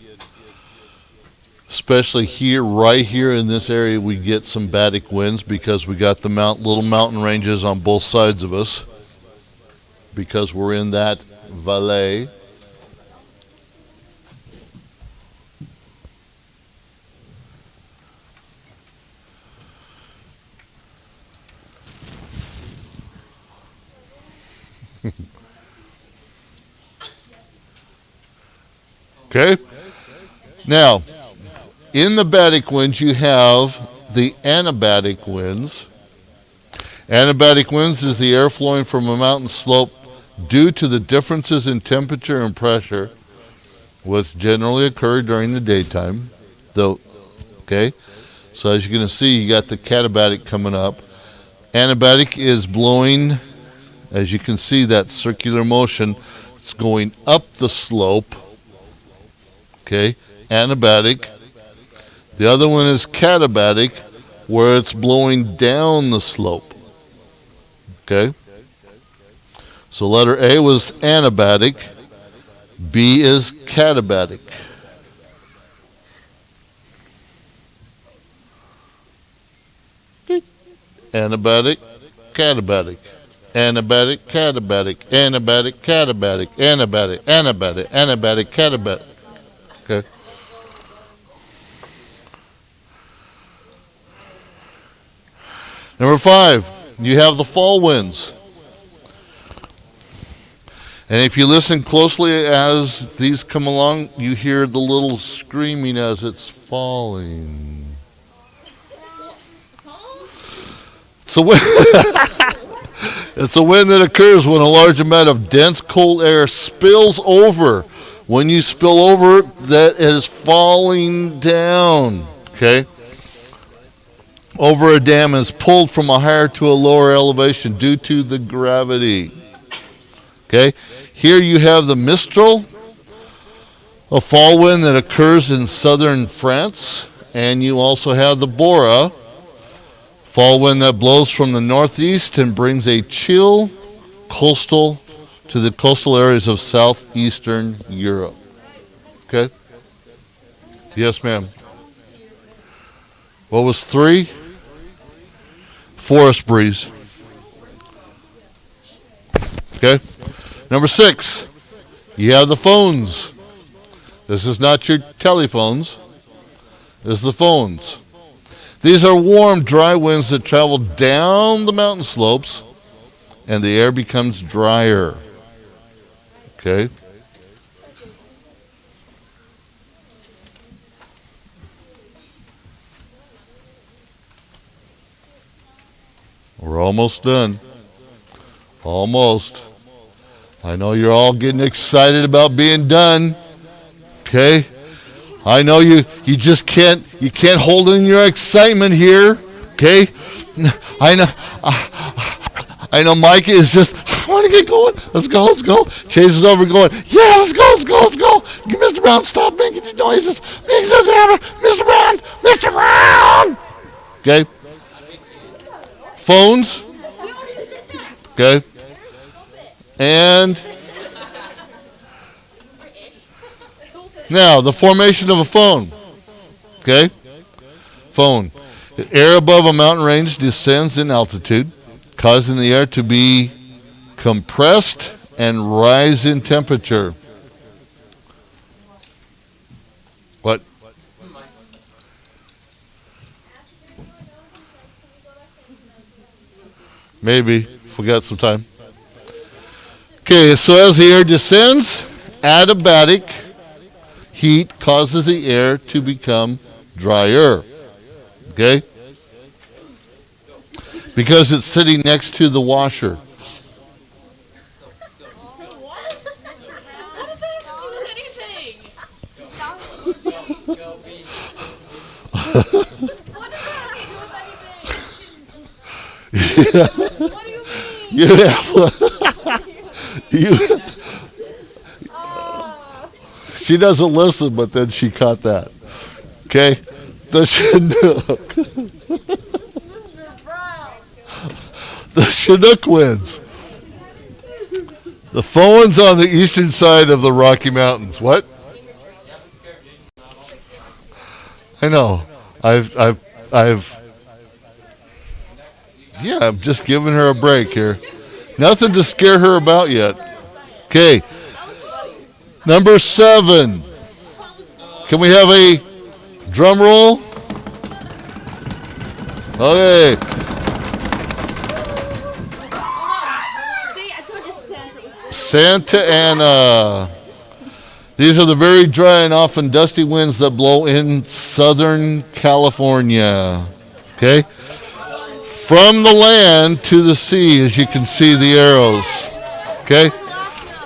especially here, right here in this area, we get some Batic winds because we got the little mountain ranges on both sides of us because we're in that valley. Okay? Now, in the Batic winds, you have the anabatic winds. Anabatic winds is the air flowing from a mountain slope due to the differences in temperature and pressure, which generally occur during the daytime. Though, okay? So as you're going to see, you got the katabatic coming up. Anabatic is blowing, as you can see, that circular motion. It's going up the slope. Okay, anabatic. The other one is katabatic, where it's blowing down the slope. Okay? So letter A was anabatic. B is katabatic. Anabatic, katabatic. Anabatic, katabatic. Anabatic, katabatic. Anabatic, anabatic, katabatic. Okay. Number 5, you have the fall winds. And if you listen closely as these come along, you hear the little screaming as it's falling. It's a wind, it's a wind that occurs when a large amount of dense cold air spills over. When you spill over, that is falling down, okay? Over a dam is pulled from a higher to a lower elevation due to the gravity. Okay? Here you have the Mistral, a fall wind that occurs in southern France, and you also have the Bora, fall wind that blows from the northeast and brings a chill to the coastal areas of southeastern Europe. Okay? Yes, ma'am. What was 3? Forest breeze. Okay? Number 6, you have the phones. This is not your telephones. This is the phones. These are warm, dry winds that travel down the mountain slopes, and the air becomes drier. Okay? We're almost done. Almost. I know you're all getting excited about being done. Okay? I know you just can't hold in your excitement here. Okay? I know Mike is just, I want to get going. Let's go. Chase is over going, yeah, let's go. Mr. Brown, stop making the noises. Mr. Brown. Okay? Phones. Okay? And now, the formation of a phone. Okay? Phone. Air above a mountain range descends in altitude, causing the air to be compressed and rise in temperature. What? Maybe, if we got some time. Okay, so as the air descends, adiabatic heat causes the air to become drier. Okay? Because it's sitting next to the washer. What does that have to do with anything? What does that have to do with anything? What do you mean? She doesn't listen, but then she caught that. Okay? The Chinook. The Chinook wins. The phone's on the eastern side of the Rocky Mountains. What? I know. Yeah, I'm just giving her a break here. Nothing to scare her about yet. Okay. Number 7. Can we have a drum roll? Okay. See, I told you Santa was good. Santa Ana. These are the very dry and often dusty winds that blow in Southern California. Okay? From the land to the sea, as you can see the arrows. Okay?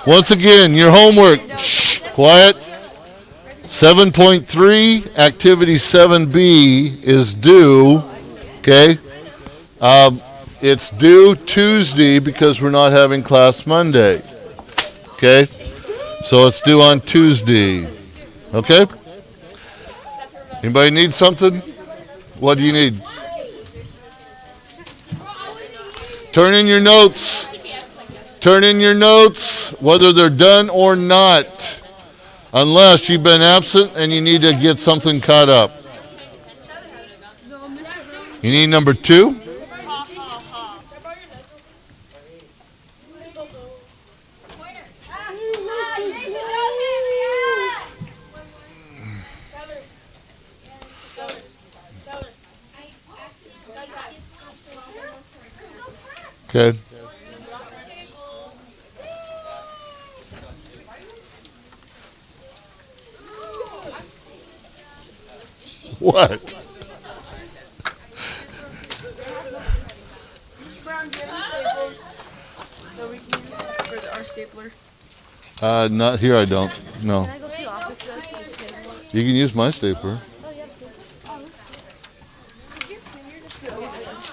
Once again, your homework. Shh, quiet. 7.3, activity 7B is due. Okay? It's due Tuesday because we're not having class Monday. Okay? So it's due on Tuesday. Okay? Anybody need something? What do you need? Turn in your notes. Turn in your notes, whether they're done or not. Unless you've been absent and you need to get something caught up. You need number 2? Okay. What? Brown, do you have any staples that we can use for our stapler? Not here, I don't. No. Can I go to the office to get a stapler? You can use my stapler.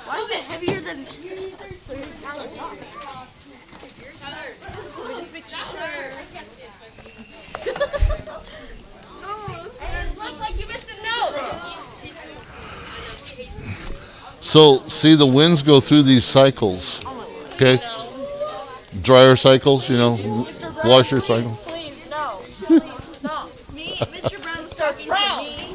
Why is it heavier than Let me just make sure. It looks like you missed a note. So, see, the winds go through these cycles. Okay? Dryer cycles, washer cycle. Please, no. Stop. Me, Mr. Brown was talking to me.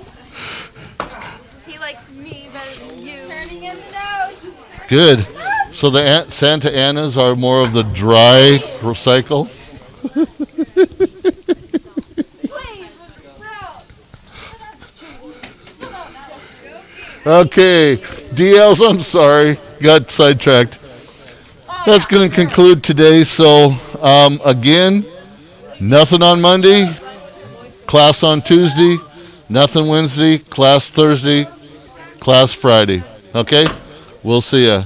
He likes me better than you. Turning in the nose. Good. So the Santa Anas are more of the dry cycle. Okay, DLs, I'm sorry, got sidetracked. That's going to conclude today. So, again, nothing on Monday, class on Tuesday, nothing Wednesday, class Thursday, class Friday. Okay? We'll see ya.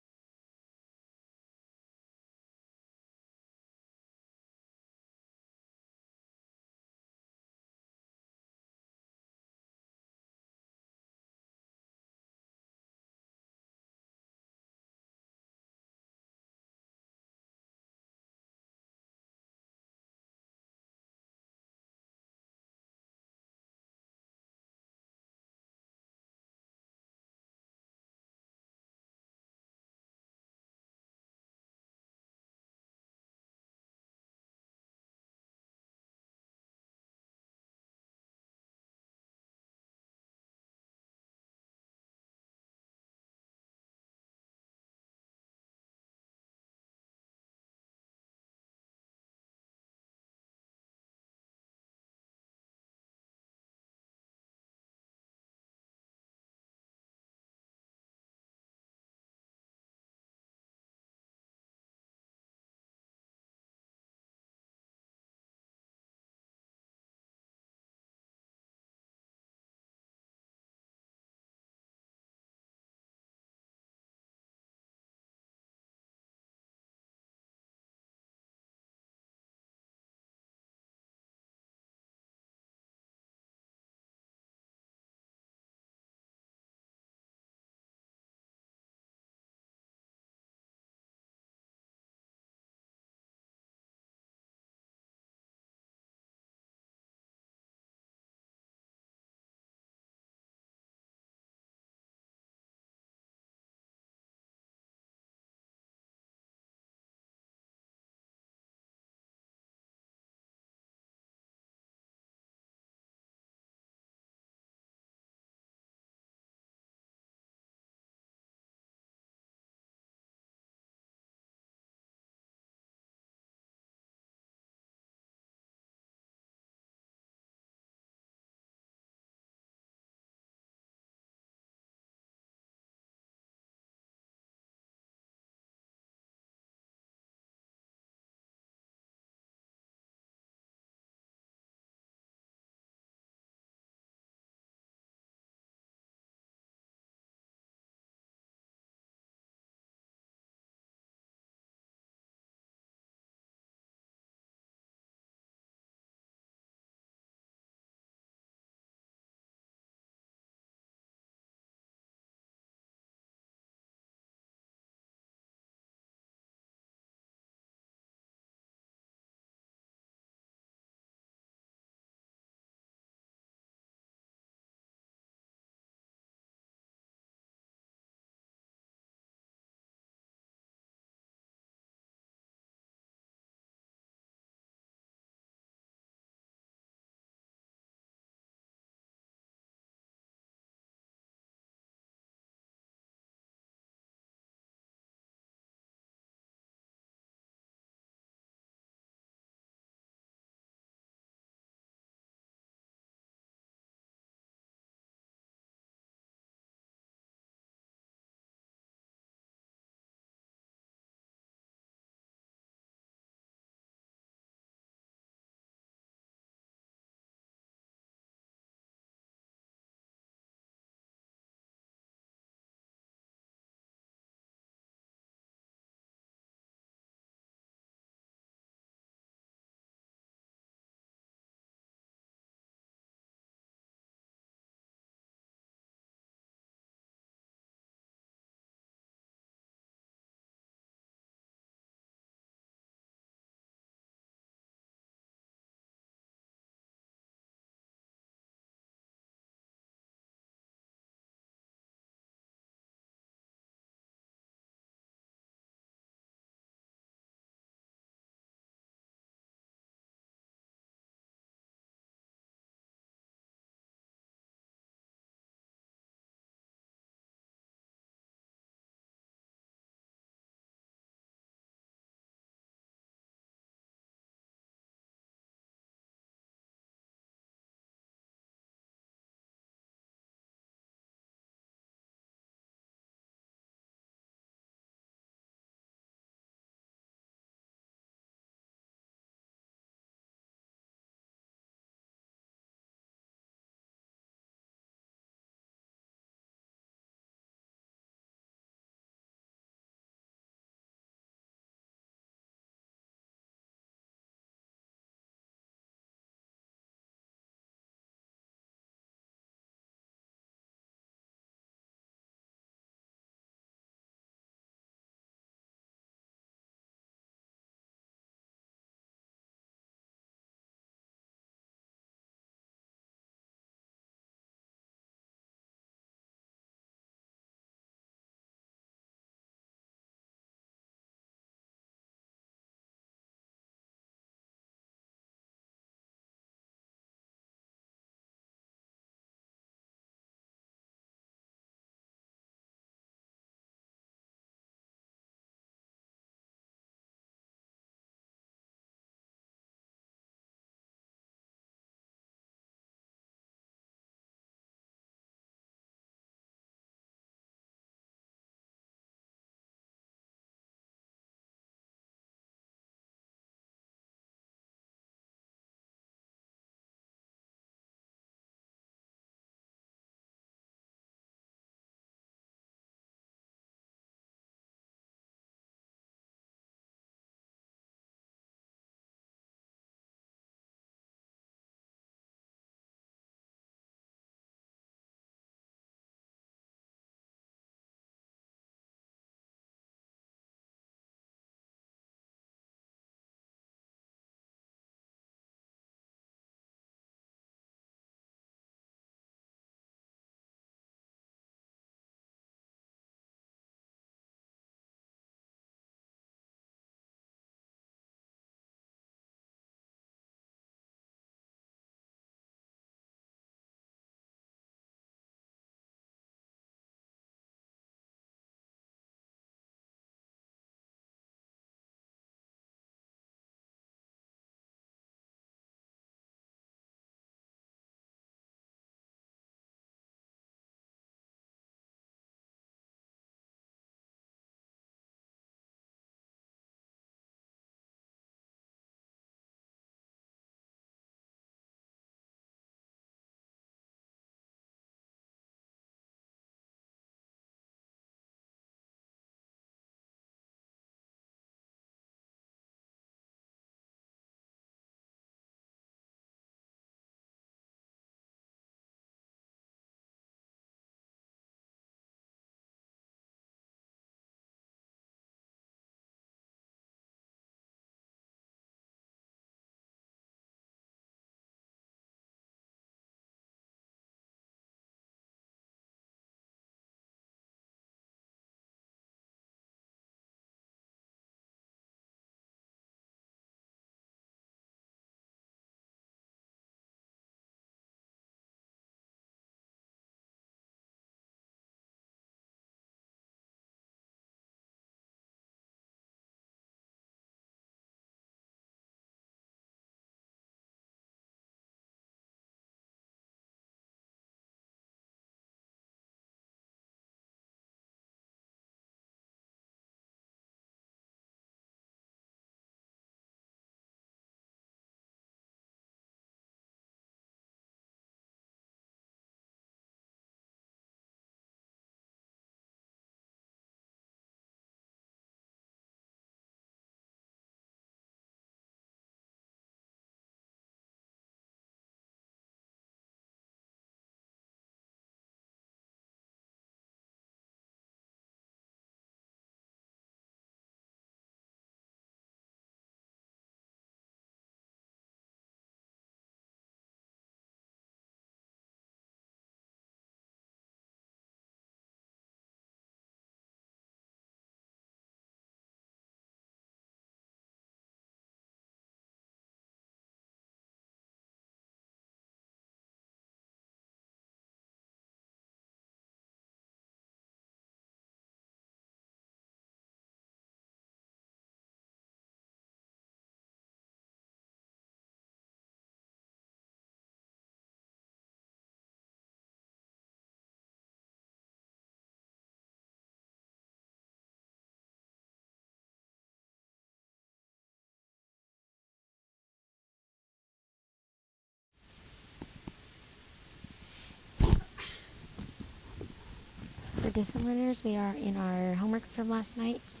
for distant learners, we are in our homework from last night,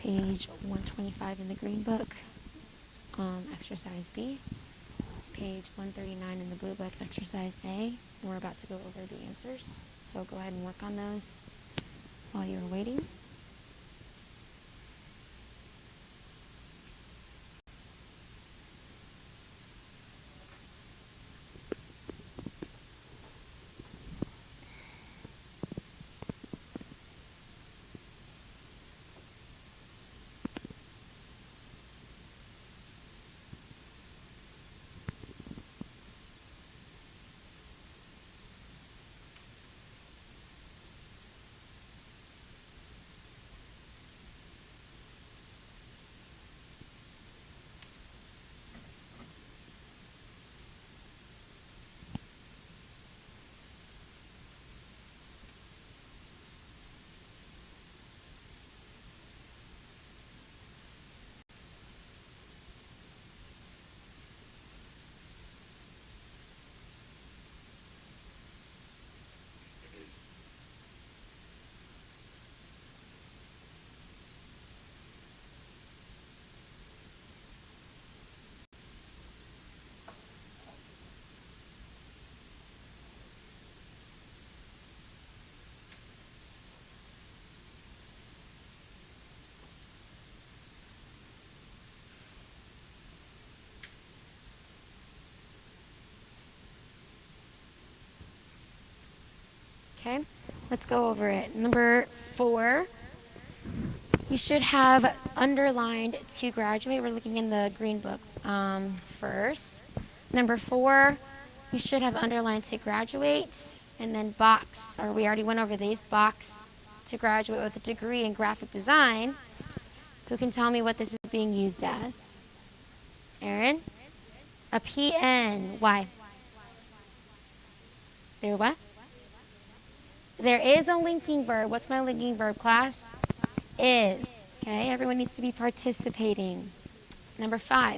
page 125 in the Green Book, exercise B, page 139 in the Blue Book, exercise A, and we're about to go over the answers. So go ahead and work on those while you're waiting. Okay, let's go over it. Number 4, you should have underlined to graduate. We're looking in the Green Book first. Number 4, you should have underlined to graduate, and then box, or we already went over these, box to graduate with a degree in graphic design. Who can tell me what this is being used as? Aaron? A PN. Why? There what? There is a linking verb. What's my linking verb, class? Is. Okay, everyone needs to be participating. Number 4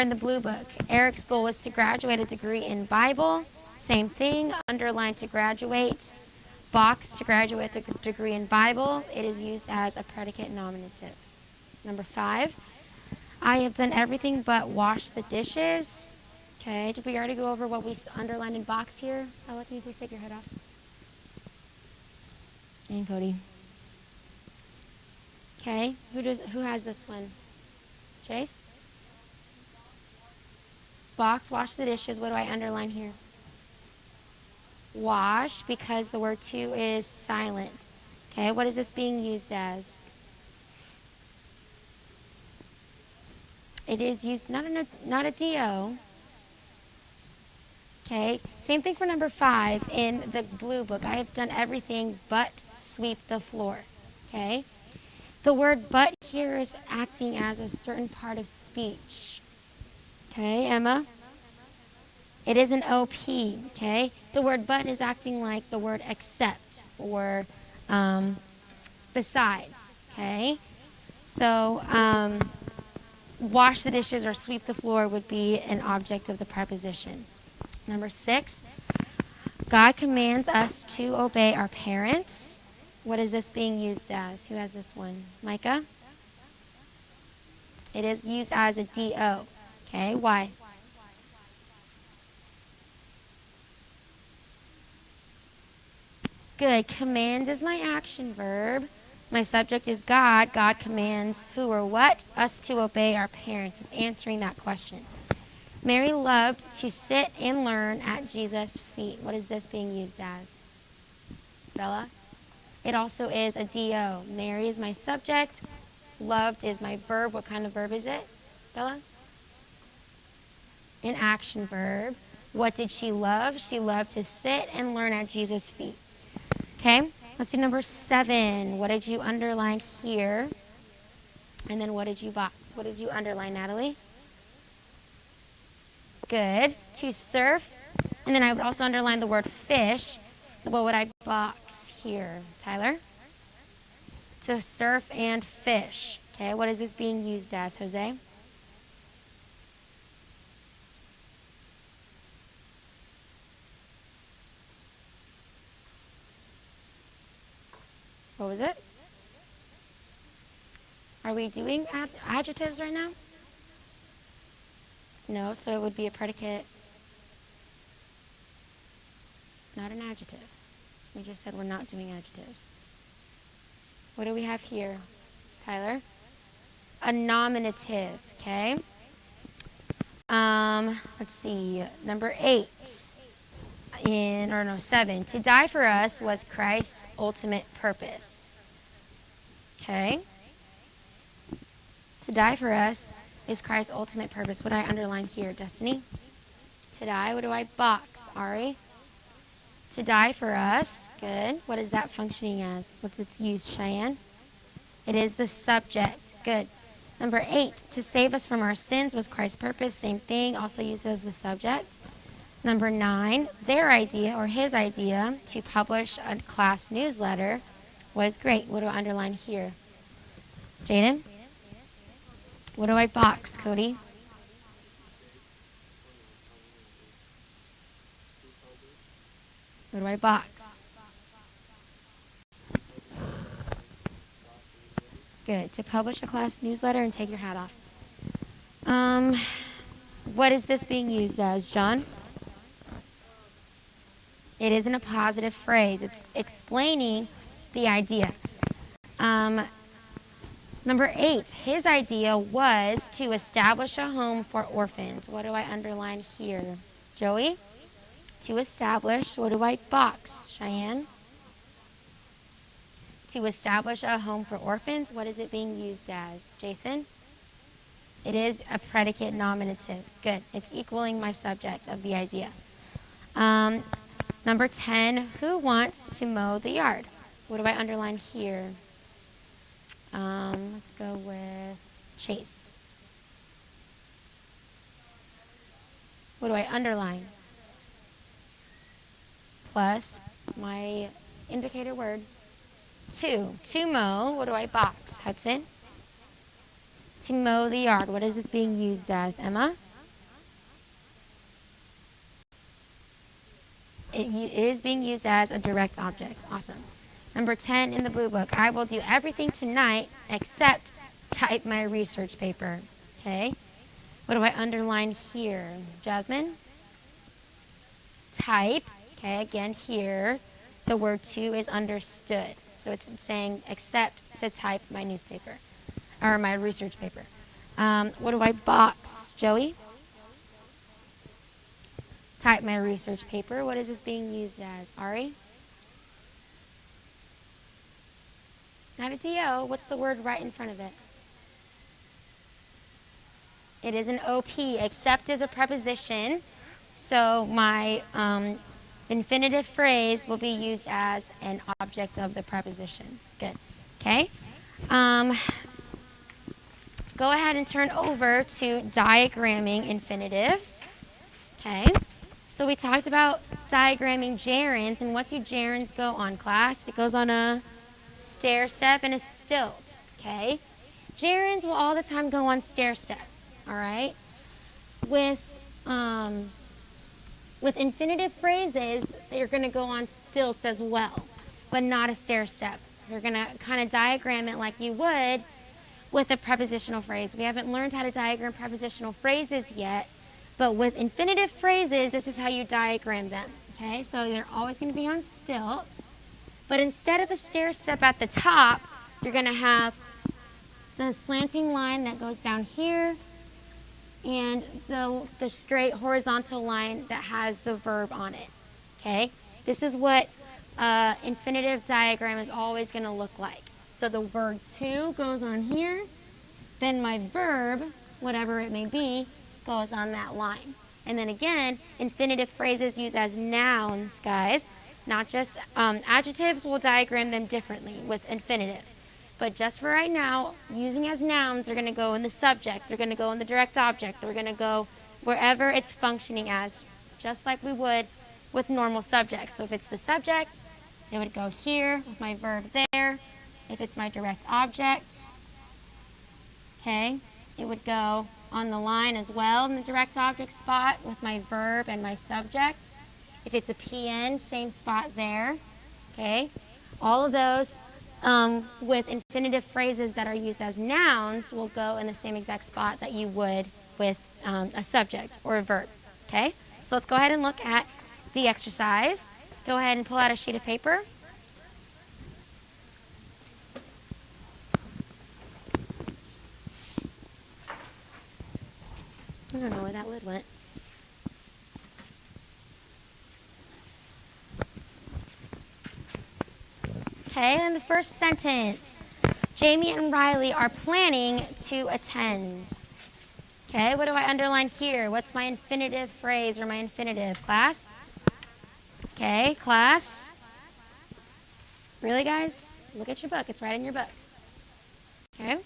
in the Blue Book. Eric's goal is to graduate a degree in Bible. Same thing, underline to graduate. Box to graduate a degree in Bible. It is used as a predicate nominative. Number 5, I have done everything but wash the dishes. Okay, did we already go over what we underlined in box here? Ella, can you please take your head off? And Cody. Okay, who has this one? Chase? Box, wash the dishes. What do I underline here? Wash, because the word to is silent. Okay, what is this being used as? It is used, not a DO. Okay, same thing for number 5 in the Blue Book. I have done everything but sweep the floor. Okay, the word but here is acting as a certain part of speech. Okay, Emma? It is an OP, okay? The word but is acting like the word except or besides, okay? So wash the dishes or sweep the floor would be an object of the preposition. Number 6, God commands us to obey our parents. What is this being used as? Who has this one? Micah? It is used as a DO. Okay, why? Good. Command is my action verb. My subject is God. God commands who or what? Us to obey our parents. It's answering that question. Mary loved to sit and learn at Jesus' feet. What is this being used as? Bella? It also is a DO. Mary is my subject. Loved is my verb. What kind of verb is it? Bella? An action verb. What did she love? She loved to sit and learn at Jesus' feet. Okay, let's do number 7. What did you underline here? And then what did you box? What did you underline, Natalie? Good. To surf. And then I would also underline the word fish. What would I box here? Tyler? To surf and fish. Okay, what is this being used as, Jose? is it? Are we doing adjectives right now? No, so it would be a predicate, not an adjective. We just said we're not doing adjectives. What do we have here, Tyler? A nominative, okay? Let's see, number 7. To die for us was Christ's ultimate purpose. Okay? To die for us is Christ's ultimate purpose. What do I underline here, Destiny? To die. What do I box, Ari? To die for us. Good. What is that functioning as? What's its use, Cheyenne? It is the subject. Good. Number 8, to save us from our sins was Christ's purpose. Same thing, also used as the subject. Number 9, their idea or his idea to publish a class newsletter was great. What do I underline here? Jaden? What do I box, Cody? What do I box? Good. To publish a class newsletter and take your hat off. What is this being used as, John? It isn't a positive phrase. It's explaining the idea. Number 8, his idea was to establish a home for orphans. What do I underline here? Joey? To establish. What do I box? Cheyenne? To establish a home for orphans. What is it being used as? Jason? It is a predicate nominative. Good. It's equaling my subject of the idea. Number 10, who wants to mow the yard? What do I underline here? Let's go with Chase. What do I underline? Plus my indicator word. To mow, what do I box? Hudson? To mow the yard. What is this being used as, Emma? It is being used as a direct object. Awesome. Number 10 in the blue book. I will do everything tonight except type my research paper. Okay. What do I underline here? Jasmine? Type. Okay, again here, the word to is understood. So it's saying except to type my newspaper or my research paper. What do I box, Joey? Type my research paper. What is this being used as? Ari? Not a DO. What's the word right in front of it? It is an OP. Except is a preposition. So my infinitive phrase will be used as an object of the preposition. Good. Okay. Go ahead and turn over to diagramming infinitives. Okay. So we talked about diagramming gerunds, and what do gerunds go on, class? It goes on a stair step and a stilt. Okay. Gerunds will all the time go on stair step. All right. With infinitive phrases, they're going to go on stilts as well, but not a stair step. You're going to kind of diagram it like you would with a prepositional phrase. We haven't learned how to diagram prepositional phrases yet, but with infinitive phrases, this is how you diagram them. Okay, so they're always going to be on stilts, but instead of a stair step at the top, you're going to have the slanting line that goes down here, and the straight horizontal line that has the verb on it. Okay? This is what infinitive diagram is always going to look like. So the word to goes on here, then my verb, whatever it may be, goes on that line. And then again, infinitive phrases used as nouns, guys, not just adjectives, we'll diagram them differently with infinitives. But just for right now, using as nouns, they're going to go in the subject, they're going to go in the direct object, they're going to go wherever it's functioning as, just like we would with normal subjects. So if it's the subject, it would go here with my verb there. If it's my direct object, okay, it would go on the line as well in the direct object spot with my verb and my subject. If it's a PN, same spot there, okay. All of those with infinitive phrases that are used as nouns will go in the same exact spot that you would with a subject or a verb. Okay? So let's go ahead and look at the exercise. Go ahead and pull out a sheet of paper. I don't know where that lid went. Okay, in the first sentence, Jamie and Riley are planning to attend. Okay, what do I underline here? What's my infinitive phrase or my infinitive, class? Okay, class. Really, guys? Look at your book. It's right in your book. Okay,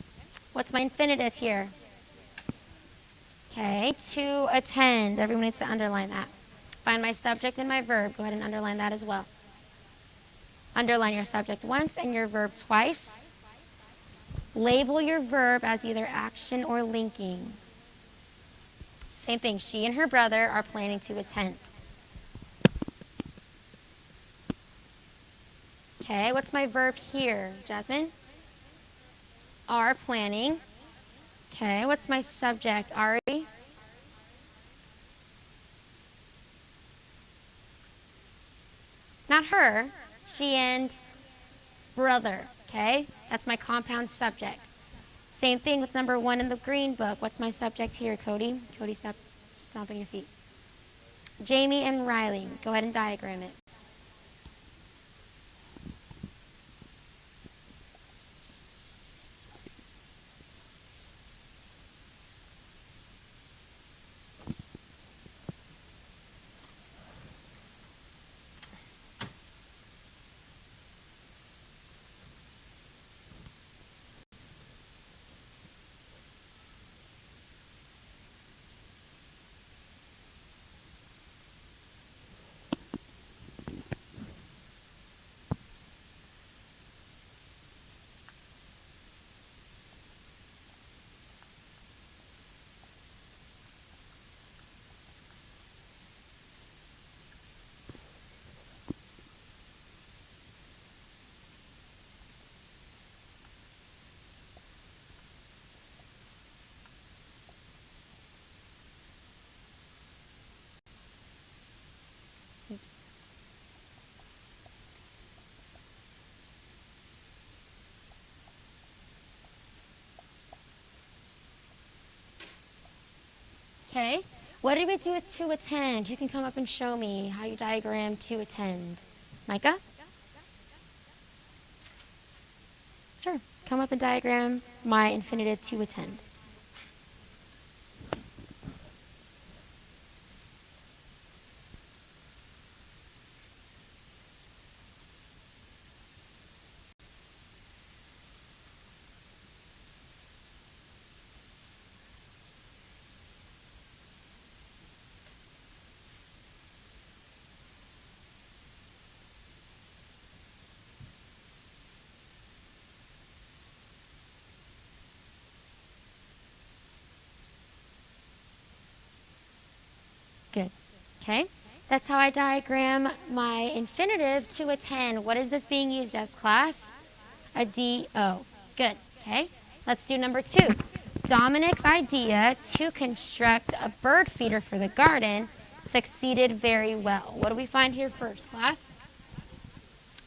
what's my infinitive here? Okay, to attend. Everyone needs to underline that. Find my subject and my verb. Go ahead and underline that as well. Underline your subject once and your verb twice. Label your verb as either action or linking. Same thing. She and her brother are planning to attend. Okay, what's my verb here, Jasmine? Are planning. Okay, what's my subject, Ari? Not her, she and brother, okay? That's my compound subject. Same thing with number 1 in the green book. What's my subject here, Cody? Cody, stop stomping your feet. Jamie and Riley. Go ahead and diagram it. Oops. Okay, what did we do with to attend? You can come up and show me how you diagram to attend. Micah? Sure, come up and diagram my infinitive to attend. Good. Okay, that's how I diagram my infinitive to attend. What is this being used as, class? A D-O. Good. Okay, let's do number 2. Dominic's idea to construct a bird feeder for the garden succeeded very well. What do we find here first, class?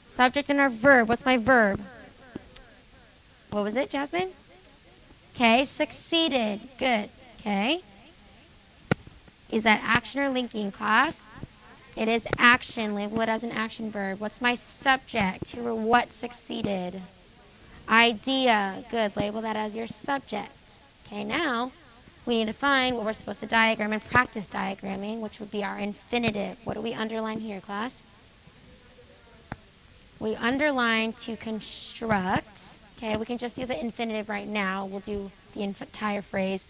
Subject and our verb. What's my verb? What was it, Jasmine? Okay, succeeded. Good. Okay. Is that action or linking, class? It is action. Label it as an action verb. What's my subject? Who or what succeeded? Idea. Good. Label that as your subject. Okay, now we need to find what we're supposed to diagram and practice diagramming, which would be our infinitive. What do we underline here, class? We underline to construct. Okay, we can just do the infinitive right now. We'll do the entire phrase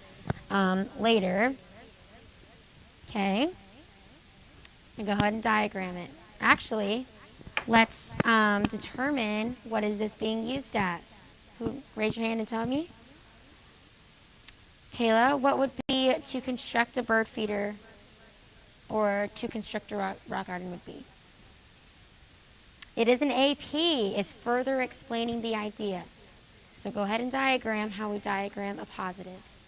later. Okay, and go ahead and diagram it. Actually, let's determine what is this being used as. Raise your hand and tell me. Kayla, what would be to construct a bird feeder or to construct a rock garden would be? It is an AP. It's further explaining the idea. So go ahead and diagram how we diagram appositives.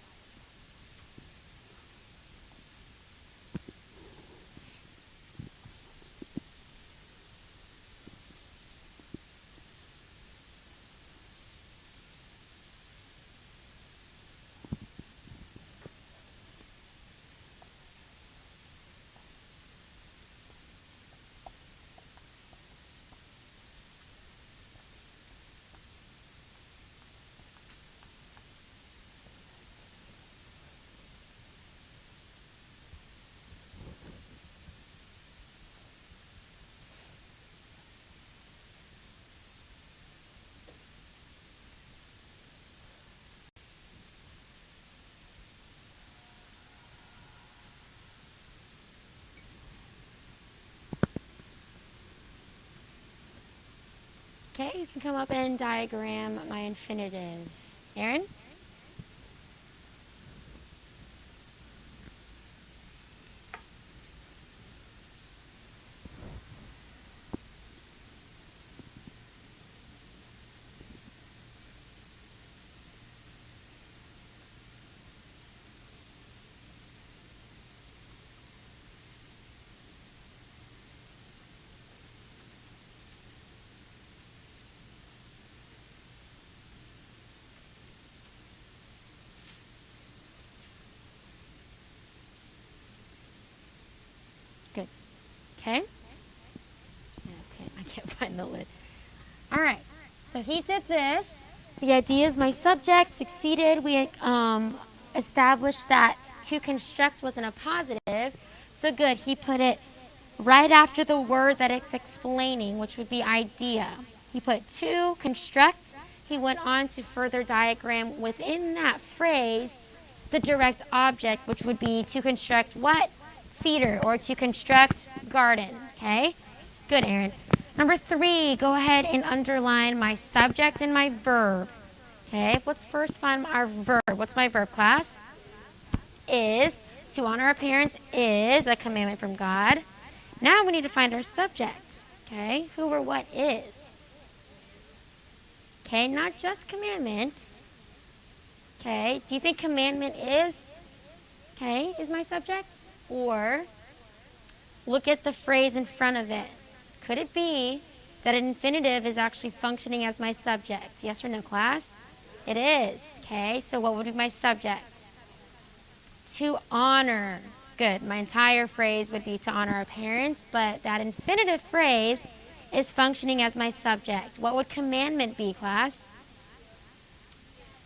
Okay, you can come up and diagram my infinitive. Aaron? Good. Okay? Okay, I can't find the lid. All right, so he did this. The idea is my subject succeeded. We established that to construct wasn't a positive. So good, he put it right after the word that it's explaining, which would be idea. He put to construct. He went on to further diagram within that phrase the direct object, which would be to construct what? Feeder, or to construct garden. Okay? Good, Aaron. Number 3, go ahead and underline my subject and my verb. Okay, let's first find our verb. What's my verb, class? Is. To honor our parents is a commandment from God. Now we need to find our subject. Okay, who or what is. Okay, not just commandment. Okay, do you think commandment is, okay, is my subject? Or look at the phrase in front of it. Could it be that an infinitive is actually functioning as my subject? Yes or no, class? It is. Okay, so what would be my subject? To honor. Good. My entire phrase would be to honor our parents, but that infinitive phrase is functioning as my subject. What would commandment be, class?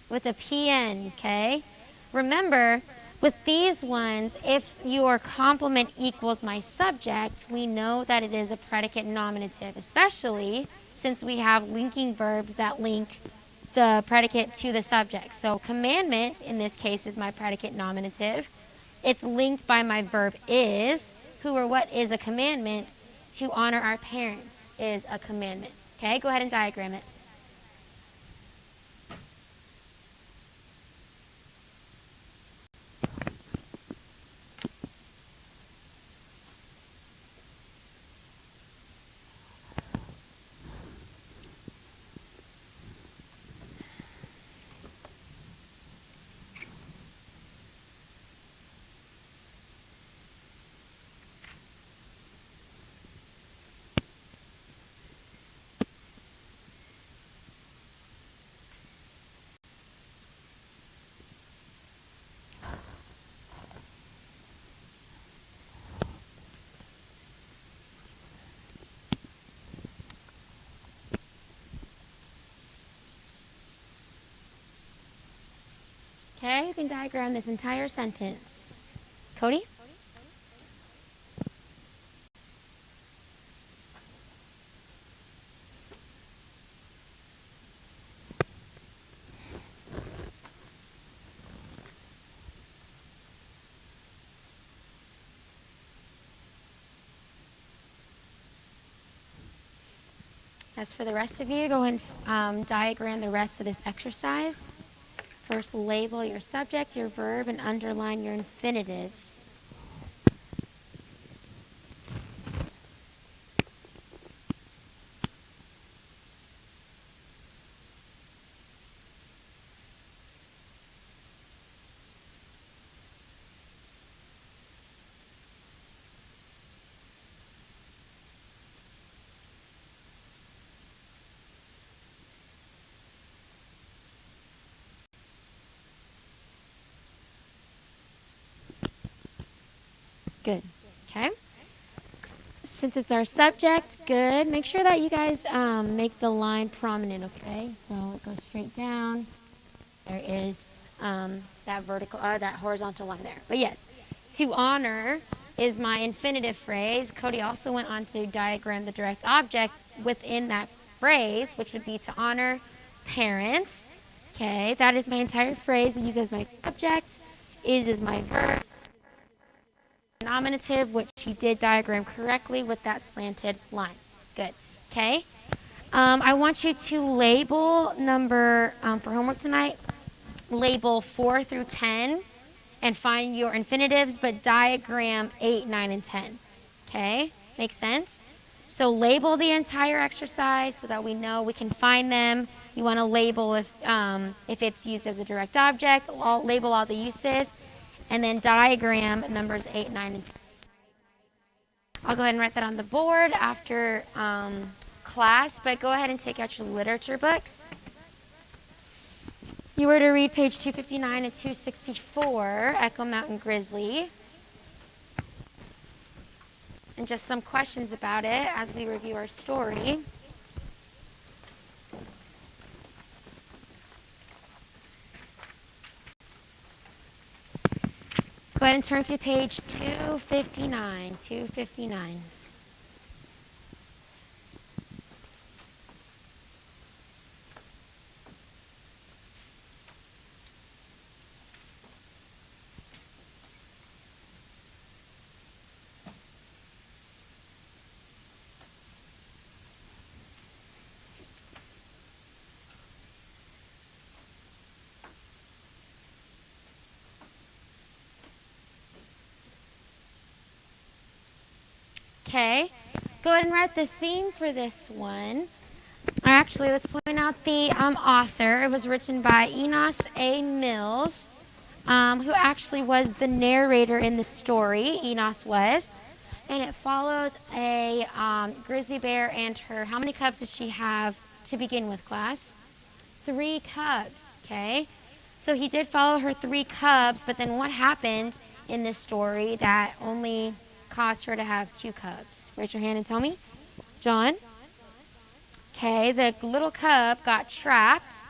With a PN, okay? Remember, with these ones, if your complement equals my subject, we know that it is a predicate nominative, especially since we have linking verbs that link the predicate to the subject. So commandment, in this case, is my predicate nominative. It's linked by my verb is. Who or what is a commandment? To honor our parents is a commandment. Okay, go ahead and diagram it. Okay, you can diagram this entire sentence. Cody? As for the rest of you, go ahead and diagram the rest of this exercise. First, label your subject, your verb, and underline your infinitives. Good. Okay. Since it's our subject, good. Make sure that you guys make the line prominent, okay? So it goes straight down. There is that horizontal line there. But yes, to honor is my infinitive phrase. Cody also went on to diagram the direct object within that phrase, which would be to honor parents. Okay, that is my entire phrase. I use as my subject. Is my verb. Nominative, which he did diagram correctly with that slanted line. Good. Okay. I want you to label for homework tonight, label 4 through 10 and find your infinitives, but diagram 8, 9, and 10. Okay? Makes sense? So label the entire exercise so that we know we can find them. You want to label if it's used as a direct object, label all the uses, and then diagram numbers 8, 9, and 10. I'll go ahead and write that on the board after class, but go ahead and take out your literature books. You were to read page 259 and 264, Echo Mountain Grizzly. And just some questions about it as we review our story. Go ahead and turn to page 259. 259. Okay, go ahead and write the theme for this one. Or actually, let's point out the author. It was written by Enos A. Mills, who actually was the narrator in the story. Enos was. And it followed a grizzly bear and her. How many cubs did she have to begin with, class? 3 cubs, okay? So he did follow her 3 cubs, but then what happened in this story that only caused her to have 2 cubs? Raise your hand and tell me. John? Okay, the little cub got trapped,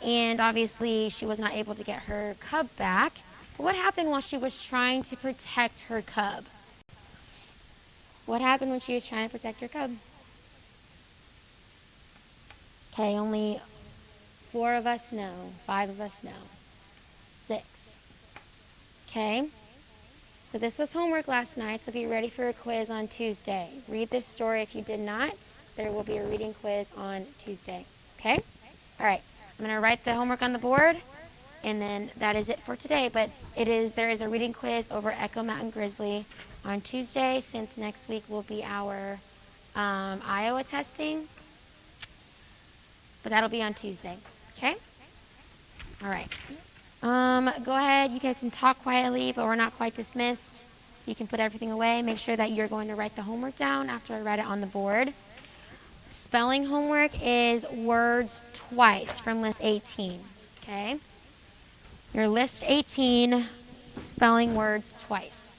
and obviously she was not able to get her cub back. But what happened while she was trying to protect her cub? What happened when she was trying to protect her cub? Okay, only 4 of us know. 5 of us know. 6. Okay? So this was homework last night, so be ready for a quiz on Tuesday. Read this story if you did not. There will be a reading quiz on Tuesday. Okay? All right. I'm going to write the homework on the board, and then that is it for today. But there is a reading quiz over Echo Mountain Grizzly on Tuesday, since next week will be our Iowa testing. But that'll be on Tuesday. Okay? All right. Go ahead. You guys can talk quietly, but we're not quite dismissed. You can put everything away. Make sure that you're going to write the homework down after I write it on the board. Spelling homework is words twice from list 18. Okay? Your list 18, spelling words twice.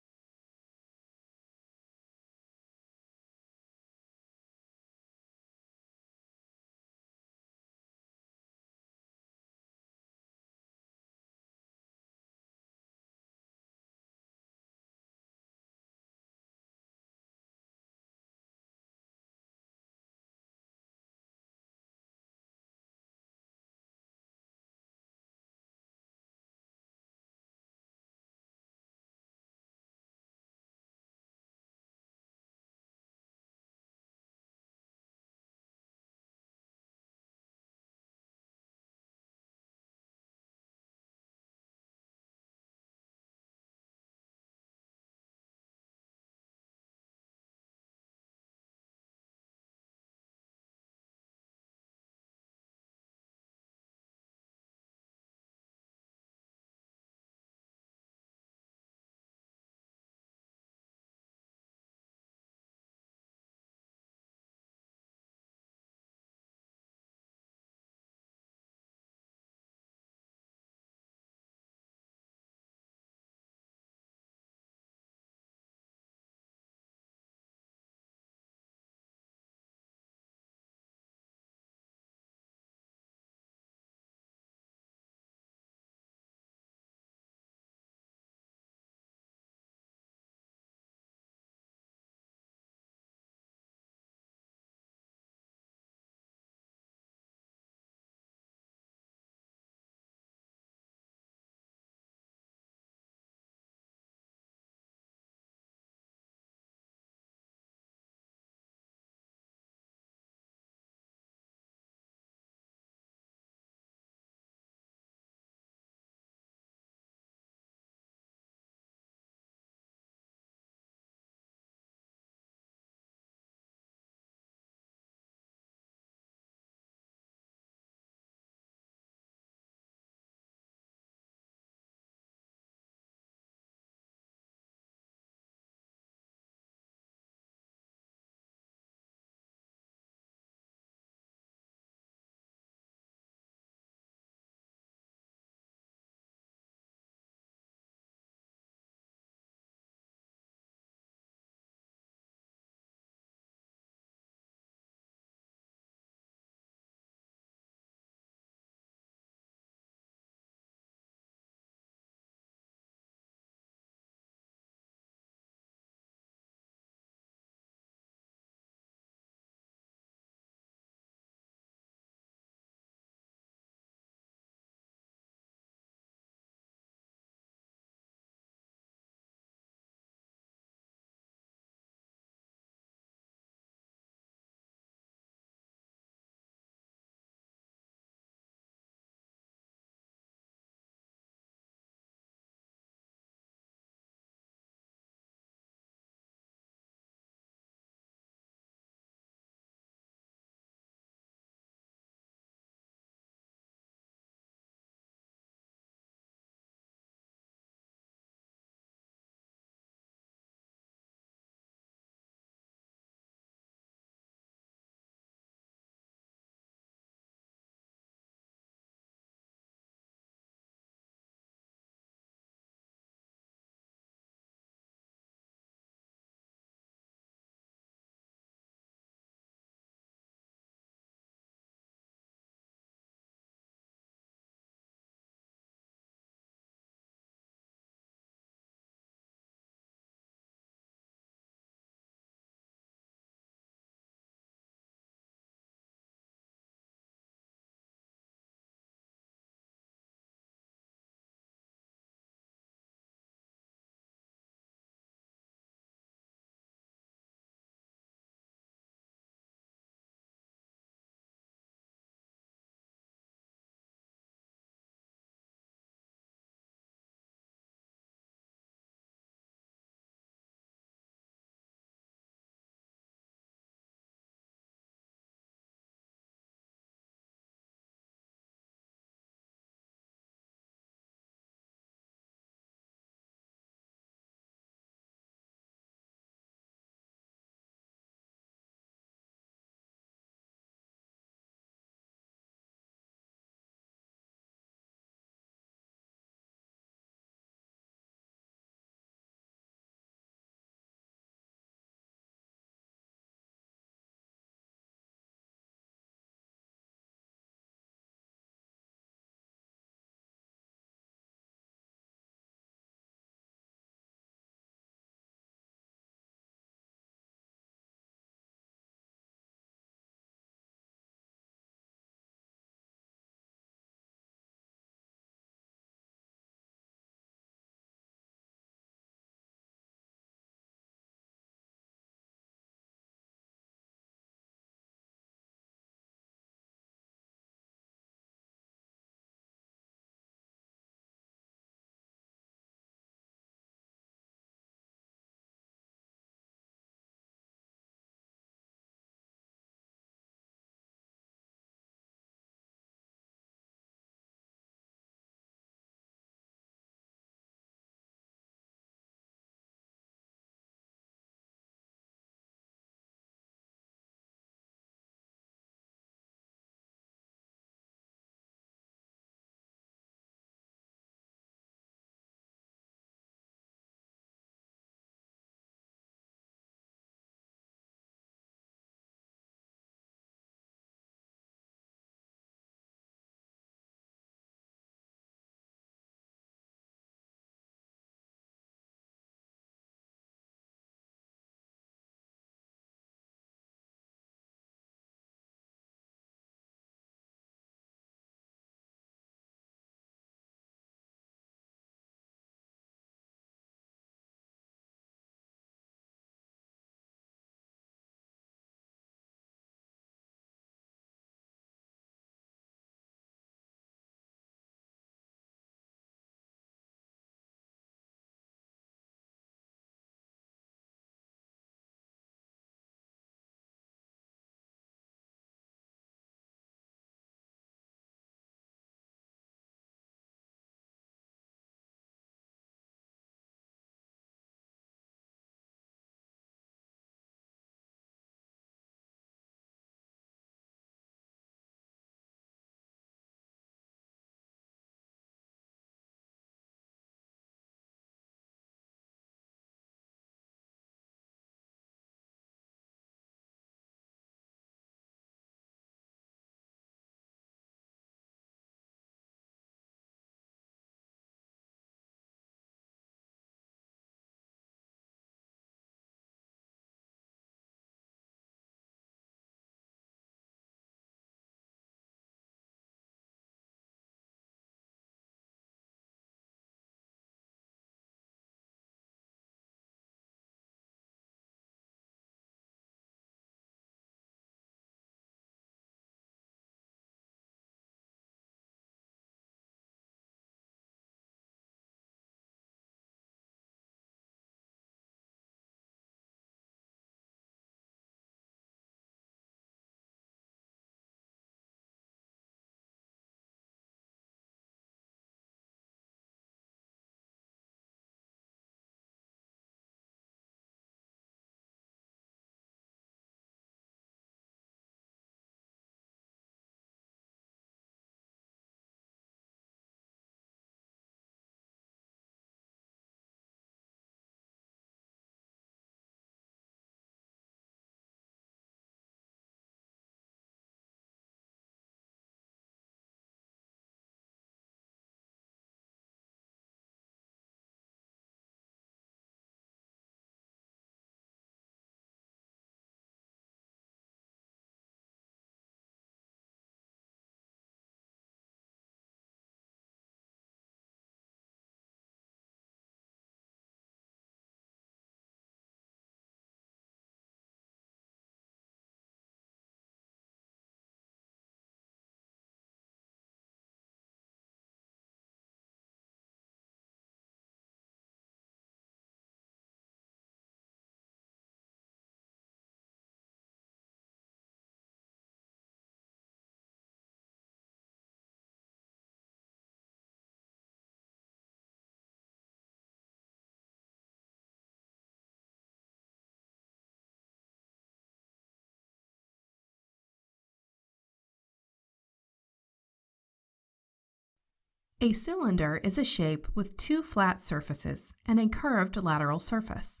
A cylinder is a shape with two flat surfaces and a curved lateral surface.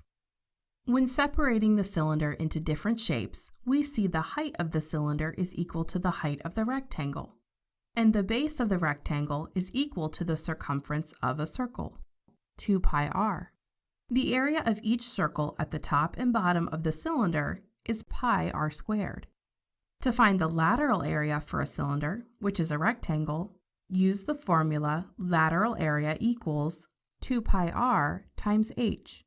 When separating the cylinder into different shapes, we see the height of the cylinder is equal to the height of the rectangle, and the base of the rectangle is equal to the circumference of a circle, 2 pi r. The area of each circle at the top and bottom of the cylinder is pi r squared. To find the lateral area for a cylinder, which is a rectangle, use the formula lateral area equals 2 pi r times h.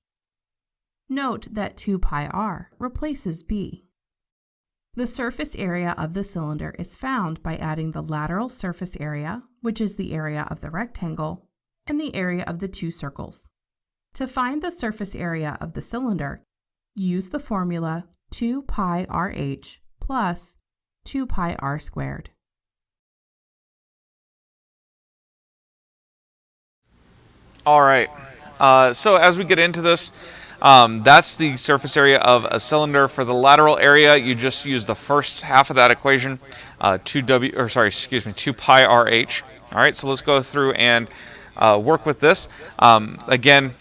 Note that 2 pi r replaces b. The surface area of the cylinder is found by adding the lateral surface area, which is the area of the rectangle, and the area of the two circles. To find the surface area of the cylinder, use the formula 2 pi rh plus 2 pi r squared. All right. So as we get into this, that's the surface area of a cylinder. For the lateral area, you just use the first half of that equation, 2 pi rh. All right. So let's go through and work with this. Again,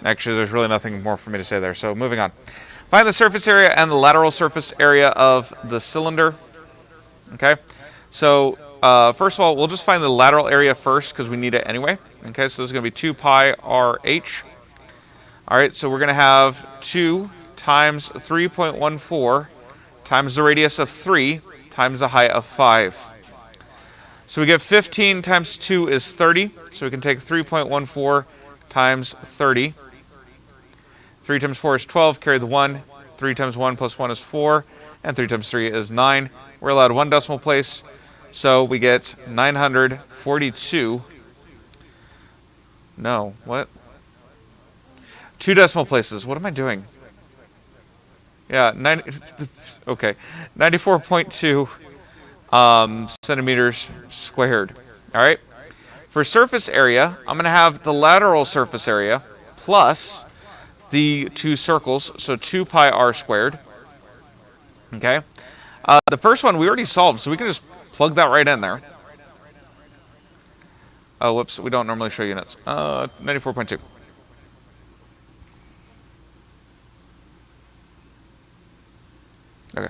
actually, there's really nothing more for me to say there. So moving on. Find the surface area and the lateral surface area of the cylinder. Okay. So first of all, we'll just find the lateral area first because we need it anyway. Okay, so this is going to be 2 pi rh. All right, so we're going to have 2 times 3.14 times the radius of 3 times the height of 5. So we get 15 times 2 is 30. So we can take 3.14 times 30. 3 times 4 is 12, carry the 1. 3 times 1 plus 1 is 4. And 3 times 3 is 9. We're allowed one decimal place. So we get 942. No, what? 2 decimal places. What am I doing? Yeah, 94.2 centimeters squared. All right. For surface area, I'm going to have the lateral surface area plus the two circles, so 2 pi r squared. Okay. The first one we already solved, so we can just plug that right in there. Oh, whoops, we don't normally show units. 94.2. Okay.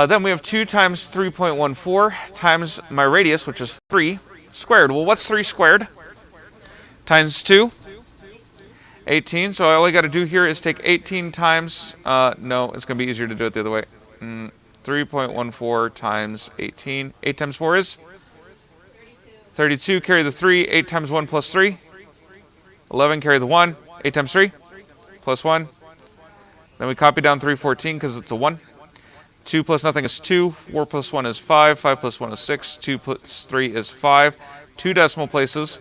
Then we have 2 times 3.14 times my radius, which is 3, squared. Well, what's 3 squared? Times 2? 18. So all I got to do here is take 18 times... no, it's going to be easier to do it the other way. 3.14 times 18. 8 times 4 is? 32, carry the 3, 8 times 1 plus 3. 11, carry the 1, 8 times 3, plus 1. Then we copy down 314 because it's a 1. 2 plus nothing is 2. 4 plus 1 is 5. 5 plus 1 is 6. 2 plus 3 is 5. 2 decimal places.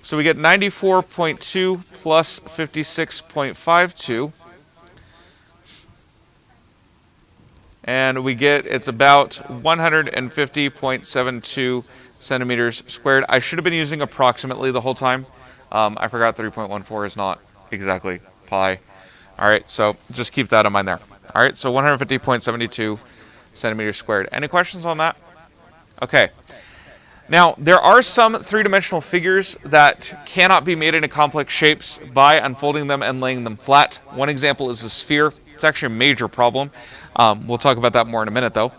So we get 94.2 plus 56.52. And we get, it's about 150.72 centimeters squared. I should have been using approximately the whole time. I forgot 3.14 is not exactly pi. All right, so just keep that in mind there. All right, so 150.72 centimeters squared. Any questions on that? Okay. Now, there are some three-dimensional figures that cannot be made into complex shapes by unfolding them and laying them flat. One example is a sphere. It's actually a major problem. We'll talk about that more in a minute, though.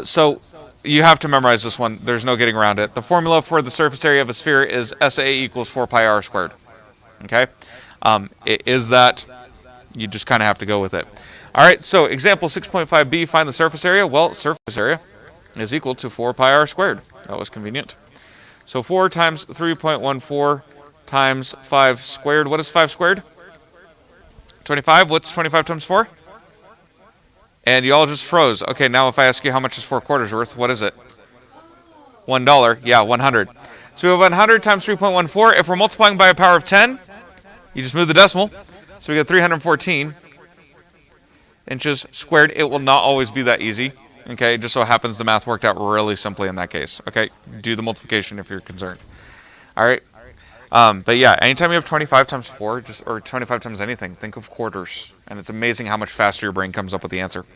So you have to memorize this one. There's no getting around it. The formula for the surface area of a sphere is SA equals 4 pi r squared. Okay? It is that. You just kind of have to go with it. All right, so example 6.5b, find the surface area. Well, surface area is equal to 4 pi r squared. That was convenient. So 4 times 3.14 times 5 squared. What is 5 squared? 25. What's 25 times 4? And you all just froze. Okay, now if I ask you how much is 4 quarters worth, what is it? $1. Yeah, 100. So we have 100 times 3.14. If we're multiplying by a power of 10, you just move the decimal. So we get 314 inches squared. It will not always be that easy. Okay, just so happens the math worked out really simply in that case. Okay, do the multiplication if you're concerned. All right. But yeah, anytime you have 25 times 4, or 25 times anything, think of quarters. And it's amazing how much faster your brain comes up with the answer.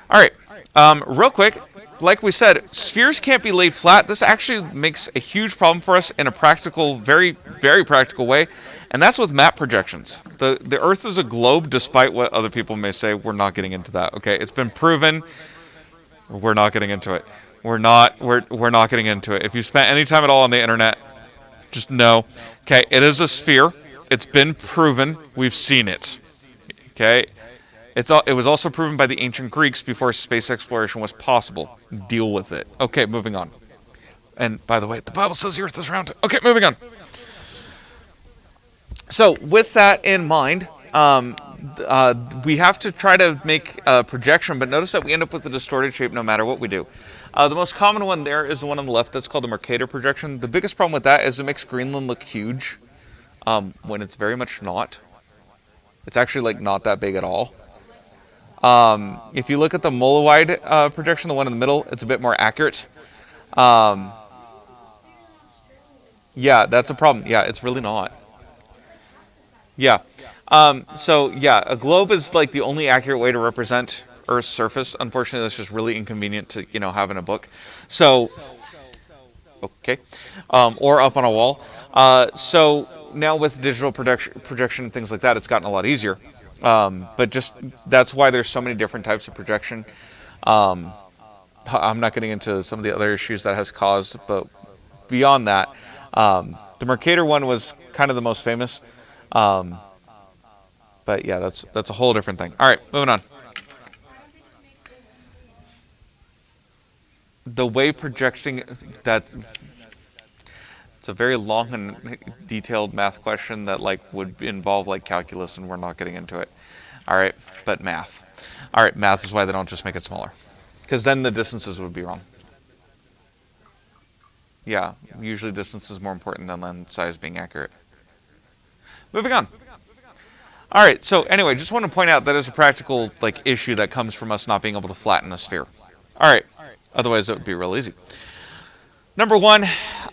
All right. Real quick, like we said, spheres can't be laid flat. This actually makes a huge problem for us in a practical, very, very practical way, and that's with map projections. The Earth is a globe, despite what other people may say. We're not getting into that. Okay, it's been proven. We're not getting into it. We're not getting into it. If you spent any time at all on the internet, just know, okay, it is a sphere. It's been proven. We've seen it. Okay. It was also proven by the ancient Greeks before space exploration was possible. Deal with it. Okay, moving on. And by the way, the Bible says the Earth is round. Okay, moving on. So with that in mind, we have to try to make a projection, but notice that we end up with a distorted shape no matter what we do. The most common one there is the one on the left. That's called the Mercator projection. The biggest problem with that is it makes Greenland look huge when it's very much not. It's actually like not that big at all. If you look at the Mollowide projection, the one in the middle, it's a bit more accurate. Yeah, that's a problem. Yeah, it's really not. Yeah. So yeah, a globe is like the only accurate way to represent Earth's surface. Unfortunately, that's just really inconvenient to, have in a book. So, okay. Or up on a wall. So now with digital projection and things like that, it's gotten a lot easier. But just that's why there's so many different types of projection. I'm not getting into some of the other issues that has caused, but beyond that, the Mercator one was kind of the most famous. But yeah, that's a whole different thing. All right, moving on. The way projecting that. It's a very long and detailed math question that would involve calculus, and we're not getting into it. All right, but math. All right, math is why they don't just make it smaller, because then the distances would be wrong. Yeah, usually distance is more important than lens size being accurate. Moving on. All right, so anyway, just want to point out that is a practical issue that comes from us not being able to flatten a sphere. All right, otherwise it would be real easy. Number one,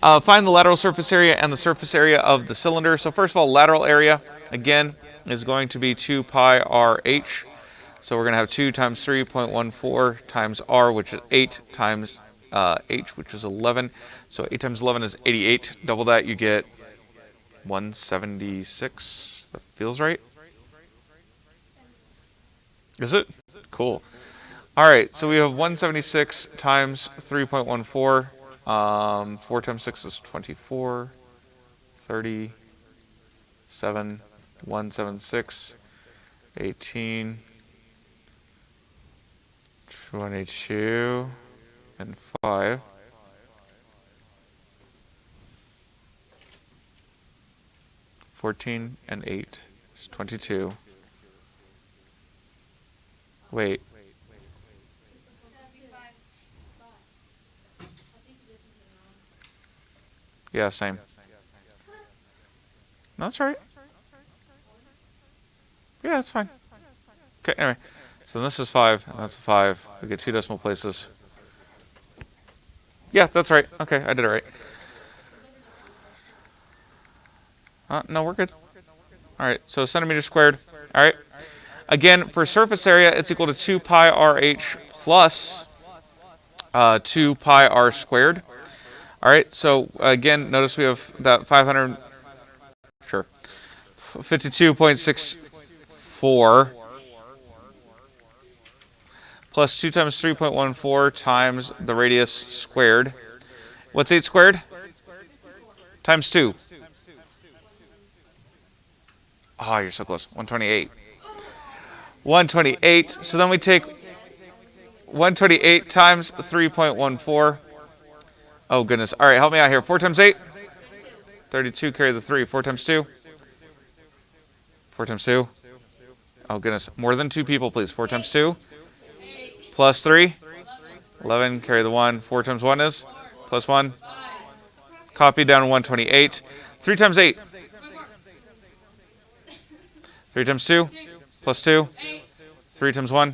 find the lateral surface area and the surface area of the cylinder. So first of all, lateral area, again, is going to be 2 pi RH. So we're going to have 2 times 3.14 times R, which is 8, times H, which is 11. So 8 times 11 is 88. Double that, you get 176. That feels right. Is it? Cool. All right, so we have 176 times 3.14. 4 times 6 is 24, 30, 7, 176, 18, 22, and 5. 14 and 8 is 22. Wait. Yeah, same. No, that's right. Yeah, that's fine. Okay, anyway. So this is 5, and that's a 5. We get 2 decimal places. Yeah, that's right. Okay, I did it right. No, we're good. All right, so centimeters squared. All right. Again, for surface area, it's equal to 2 pi RH plus 2 pi R squared. All right, so again, notice we have that 52.64 plus 2 times 3.14 times the radius squared. What's 8 squared? Times 2. Oh, you're so close. 128. 128. So then we take 128 times 3.14. Oh, goodness. All right, help me out here. 4 times 8? 32. Carry the 3. 4 times 2? 4 times 2? Oh, goodness. More than 2 people, please. 4 times 2? Plus 3? 11. Carry the 1. 4 times 1 is? Plus 1. Copy down 128. 3 times 8? 3 times 2? Plus 2? 3 times 1?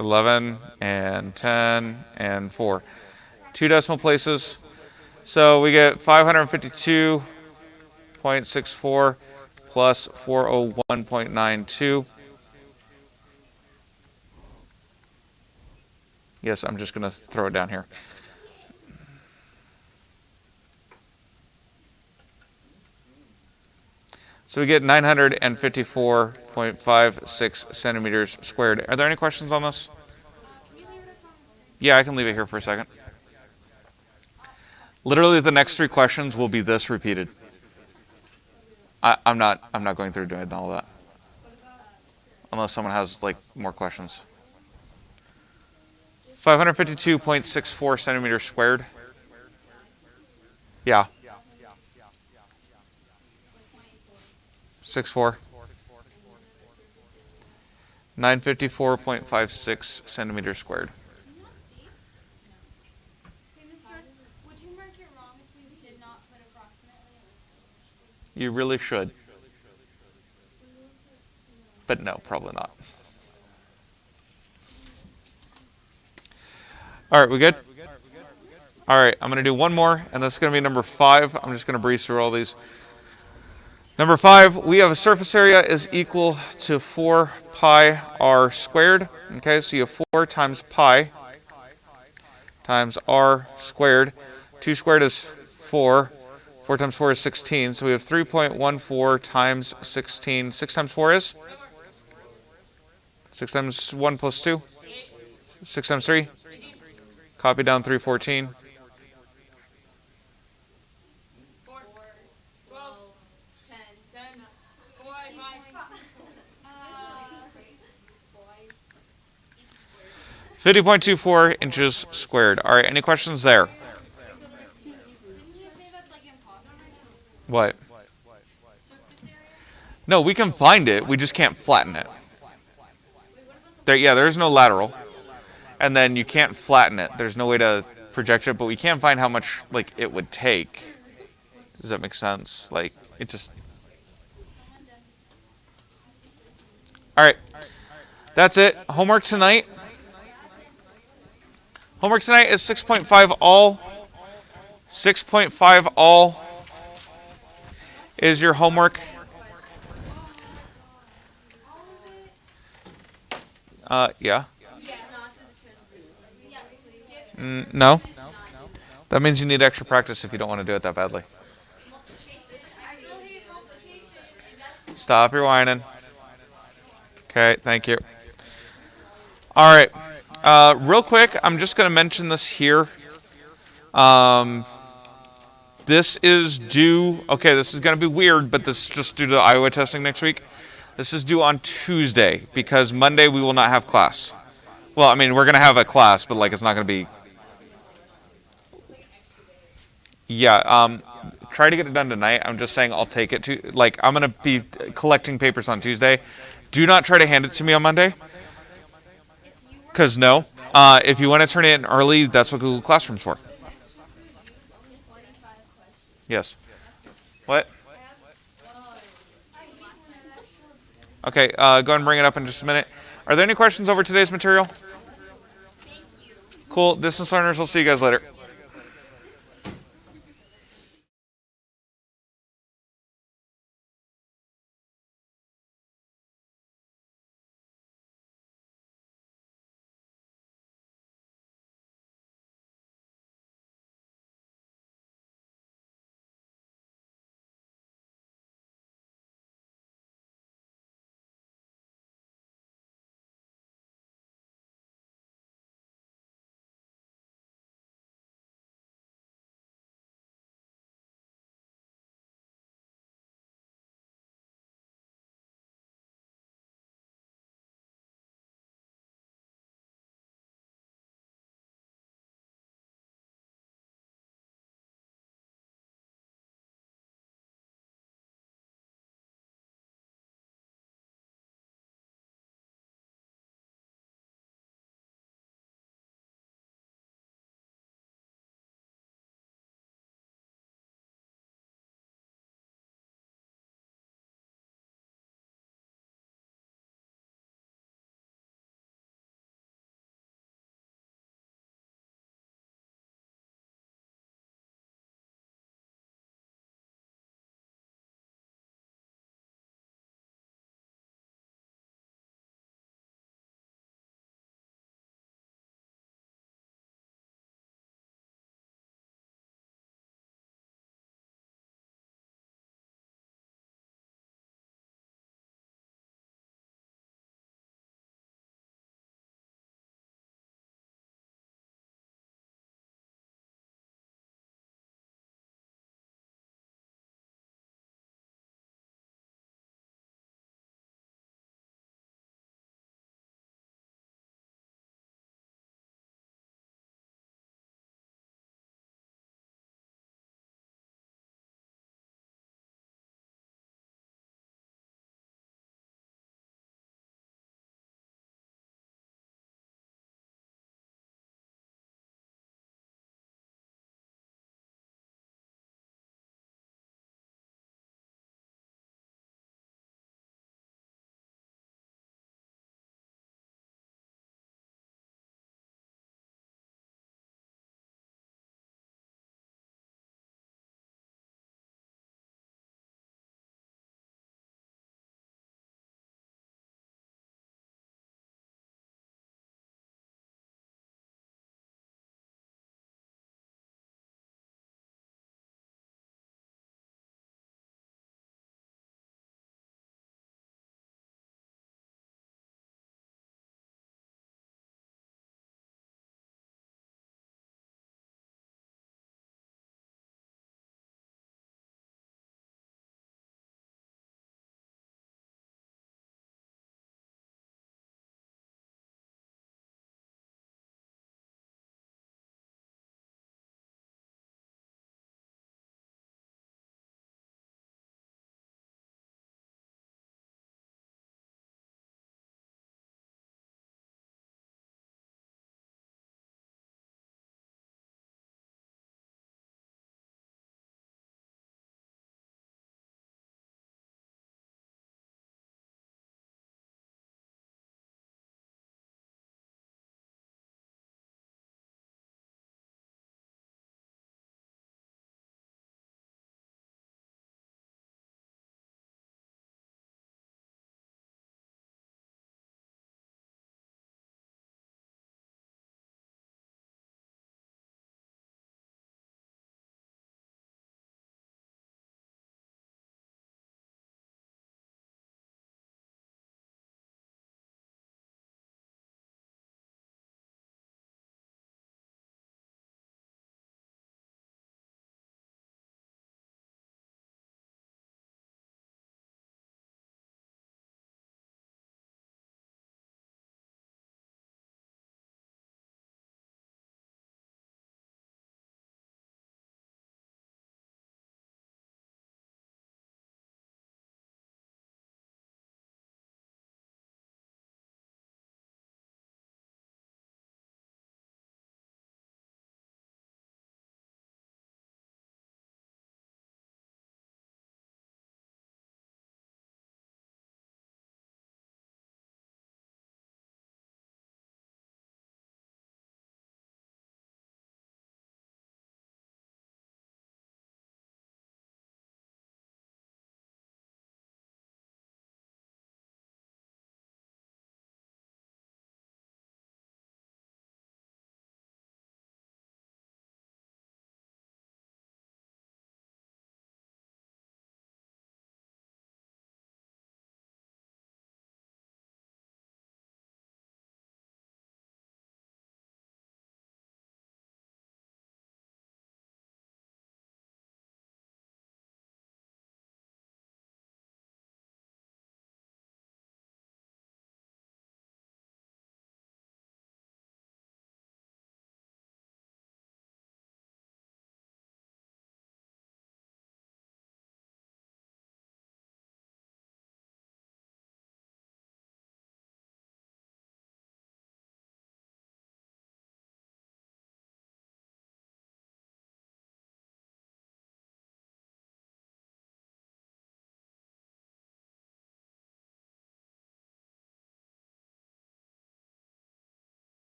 11 and 10 and 4. 2 decimal places. So we get 552.64 plus 401.92. Yes, I'm just going to throw it down here. So we get 954.56 centimeters squared. Are there any questions on this? Yeah, I can leave it here for a second. Literally, the next 3 questions will be this repeated. I'm not going through doing all that. Unless someone has like more questions. 552.64 centimeters squared. Yeah. 6'4". 954.56 centimeters squared. Hey, Mr. Ross, would you mark it wrong if we did not put approximately? You really should. But no, probably not. All right, we good? All right, I'm going to do one more, and that's going to be number 5. I'm just going to breeze through all these. Number 5, we have a surface area is equal to 4 pi r squared. Okay, so you have 4 times pi times r squared. 2 squared is 4. 4 times 4 is 16. So we have 3.14 times 16. 6 times 4 is? 6 times 1 plus 2? 6 times 3? Copy down 314. 50.24 inches squared. All right, any questions there? Didn't you say that's like impossible? What? Surface area? No, we can find it. We just can't flatten it. There's no lateral. And then you can't flatten it. There's no way to project it, but we can find how much like it would take. Does that make sense? Like it just. All right. That's it. Homework tonight. Homework tonight is 6.5 all. 6.5 all is your homework. Yeah. No. That means you need extra practice if you don't want to do it that badly. Stop your whining. Okay, thank you. All right. Real quick, I'm just going to mention this here. This is due, okay, this is going to be weird, but this is just due to Iowa testing next week. This is due on Tuesday because Monday we will not have class. Well, I mean, we're going to have a class, but like it's not going to be. Yeah, try to get it done tonight. I'm just saying I'll take it to, like, I'm going to be collecting papers on Tuesday. Do not try to hand it to me on Monday. Because no. If you want to turn it in early, that's what Google Classroom's for. Yes. What? Okay, go ahead and bring it up in just a minute. Are there any questions over today's material? Cool. Distance learners, we'll see you guys later.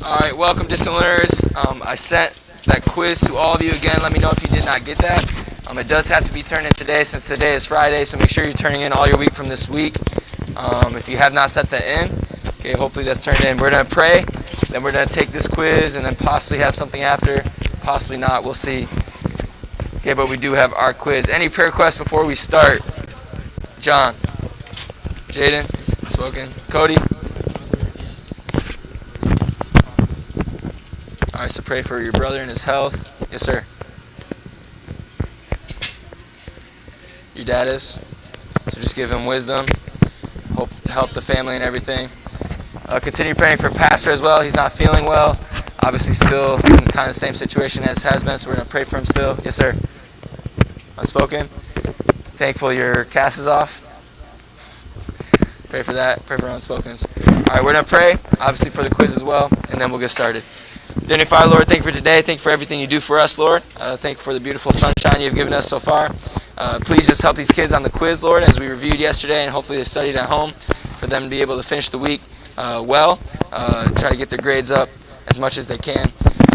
All right, welcome, distant learners. I sent that quiz to all of you again. Let me know if you did not get that. It does have to be turned in today since today is Friday, so make sure you're turning in all your week from this week. If you have not sent that in, okay, hopefully that's turned in. We're going to pray, then we're going to take this quiz, and then possibly have something after. Possibly not, we'll see. Okay, but we do have our quiz. Any prayer requests before we start? John, Jaden, spoken. Cody? All right, so pray for your brother and his health. Yes, sir. Your dad is. So just give him wisdom. Help the family and everything. Continue praying for Pastor as well. He's not feeling well. Obviously still in kind of the same situation as has been, so we're going to pray for him still. Yes, sir. Unspoken. Thankful your cast is off. Pray for that. Pray for unspoken. All right, we're going to pray, obviously, for the quiz as well, and then we'll get started. Dear Heavenly Father, Lord, thank you for today. Thank you for everything you do for us, Lord. Thank you for the beautiful sunshine you've given us so far. Please just help these kids on the quiz, Lord, as we reviewed yesterday, and hopefully they studied at home for them to be able to finish the week well, try to get their grades up as much as they can.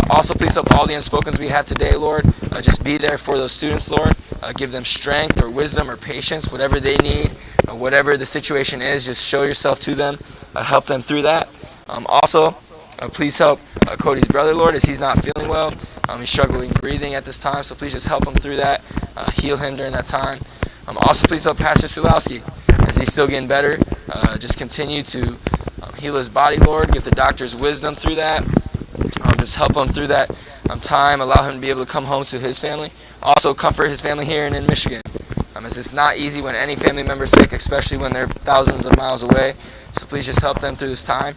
Also, please help all the unspokens we have today, Lord. Just be there for those students, Lord. Give them strength or wisdom or patience, whatever they need, whatever the situation is, just show yourself to them. Help them through that. Also, please help Cody's brother, Lord, as he's not feeling well. He's struggling breathing at this time, so please just help him through that. Heal him during that time. Also, please help Pastor Sulowski as he's still getting better. Just continue to heal his body, Lord. Give the doctors wisdom through that. Just help him through that time. Allow him to be able to come home to his family. Also, comfort his family here and in Michigan. As it's not easy when any family member is sick, especially when they're thousands of miles away. So please just help them through this time.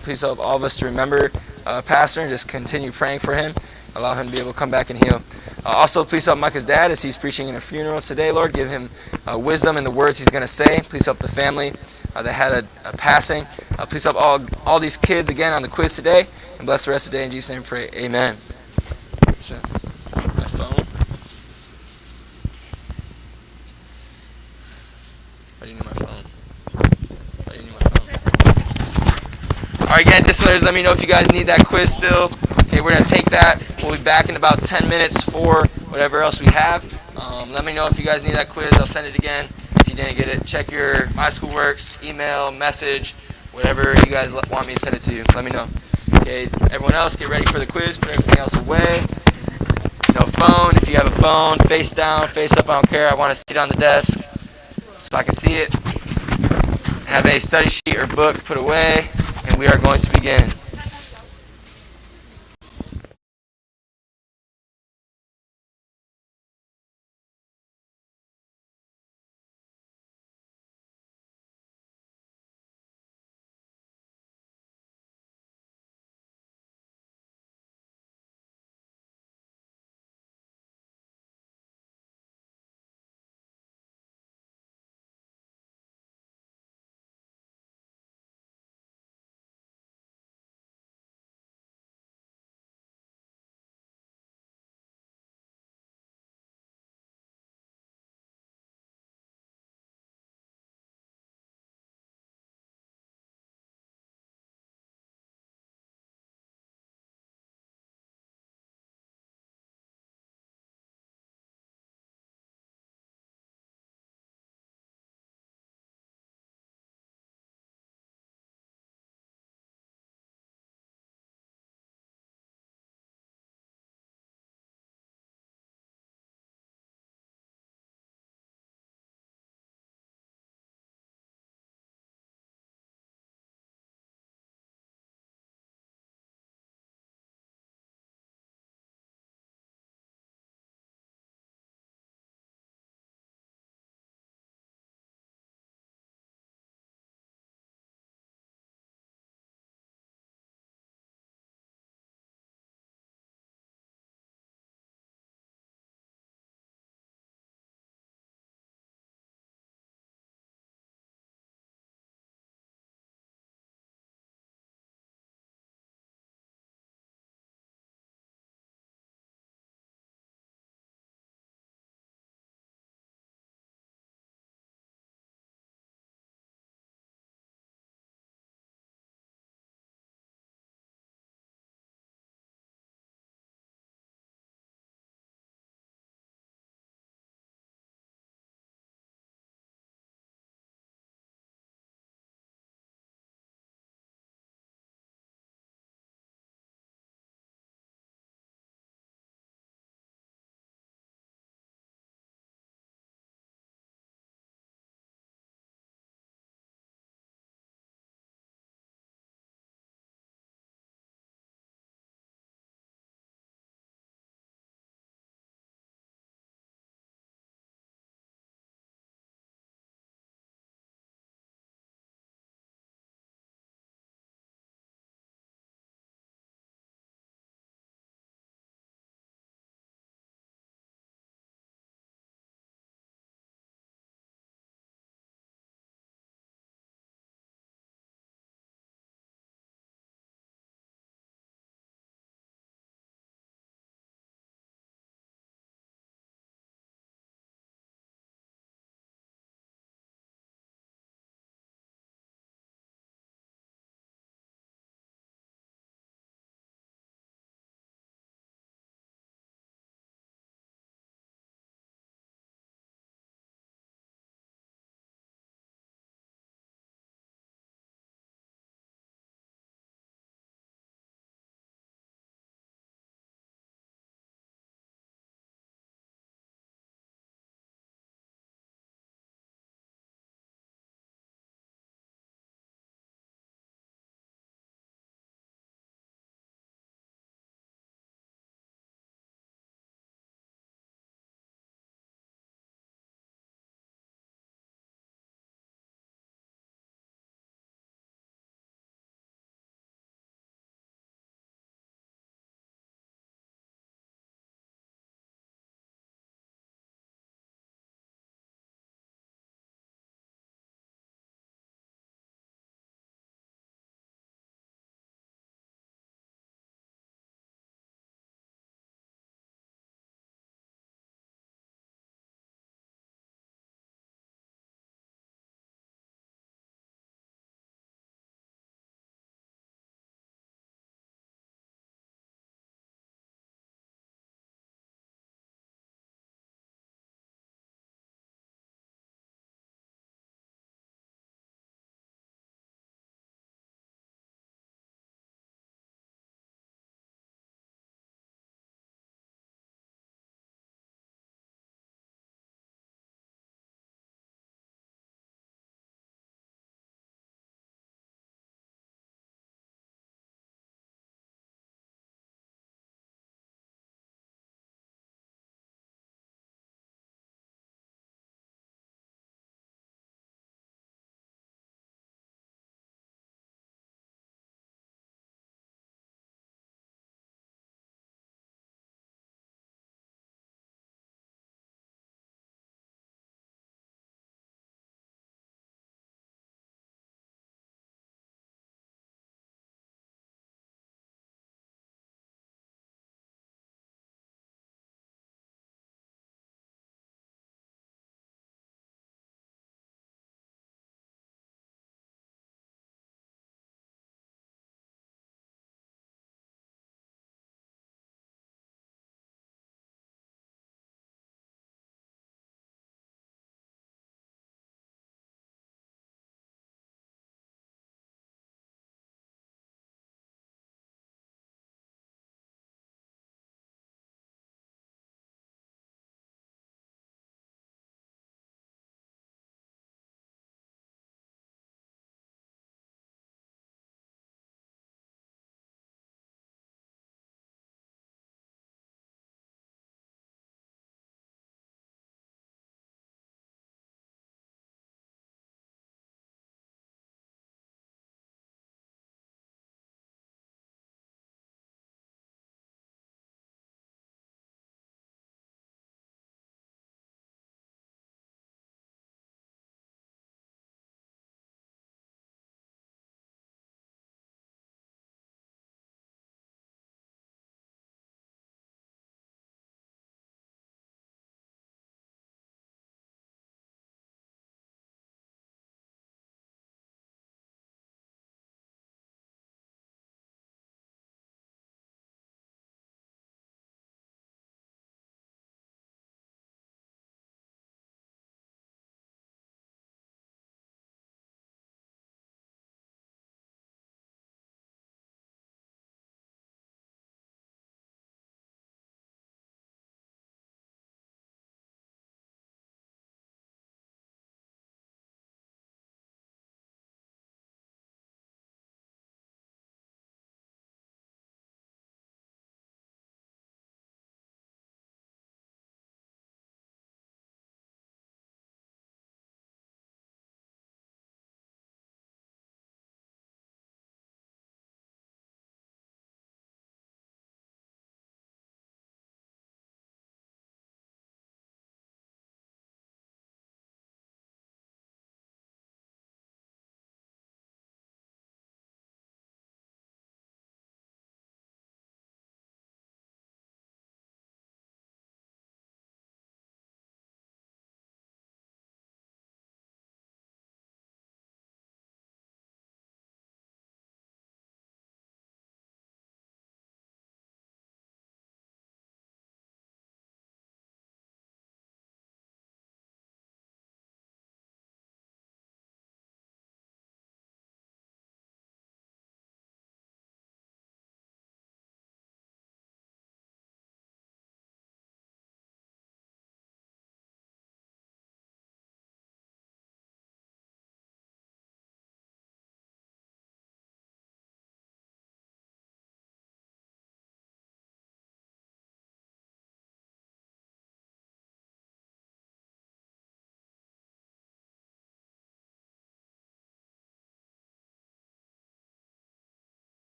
Please help all of us to remember Pastor and just continue praying for him. Allow him to be able to come back and heal. Also, please help Micah's dad as he's preaching in a funeral today, Lord. Give him wisdom in the words he's going to say. Please help the family that had a passing. Please help all these kids again on the quiz today. And bless the rest of the day. In Jesus' name we pray. Amen. My phone. Why do you need my phone? Why do you need my phone? Alright, again, listeners, let me know if you guys need that quiz still. Okay, we're going to take that. We'll be back in about 10 minutes for whatever else we have. Let me know if you guys need that quiz. I'll send it again. If you didn't get it, check your MySchoolWorks, email, message, whatever you guys want me to send it to you. Let me know. Okay, everyone else, get ready for the quiz. Put everything else away. No phone. If you have a phone, face down, face up, I don't care. I want to sit on the desk so I can see it. Have a study sheet or book put away, and we are going to begin.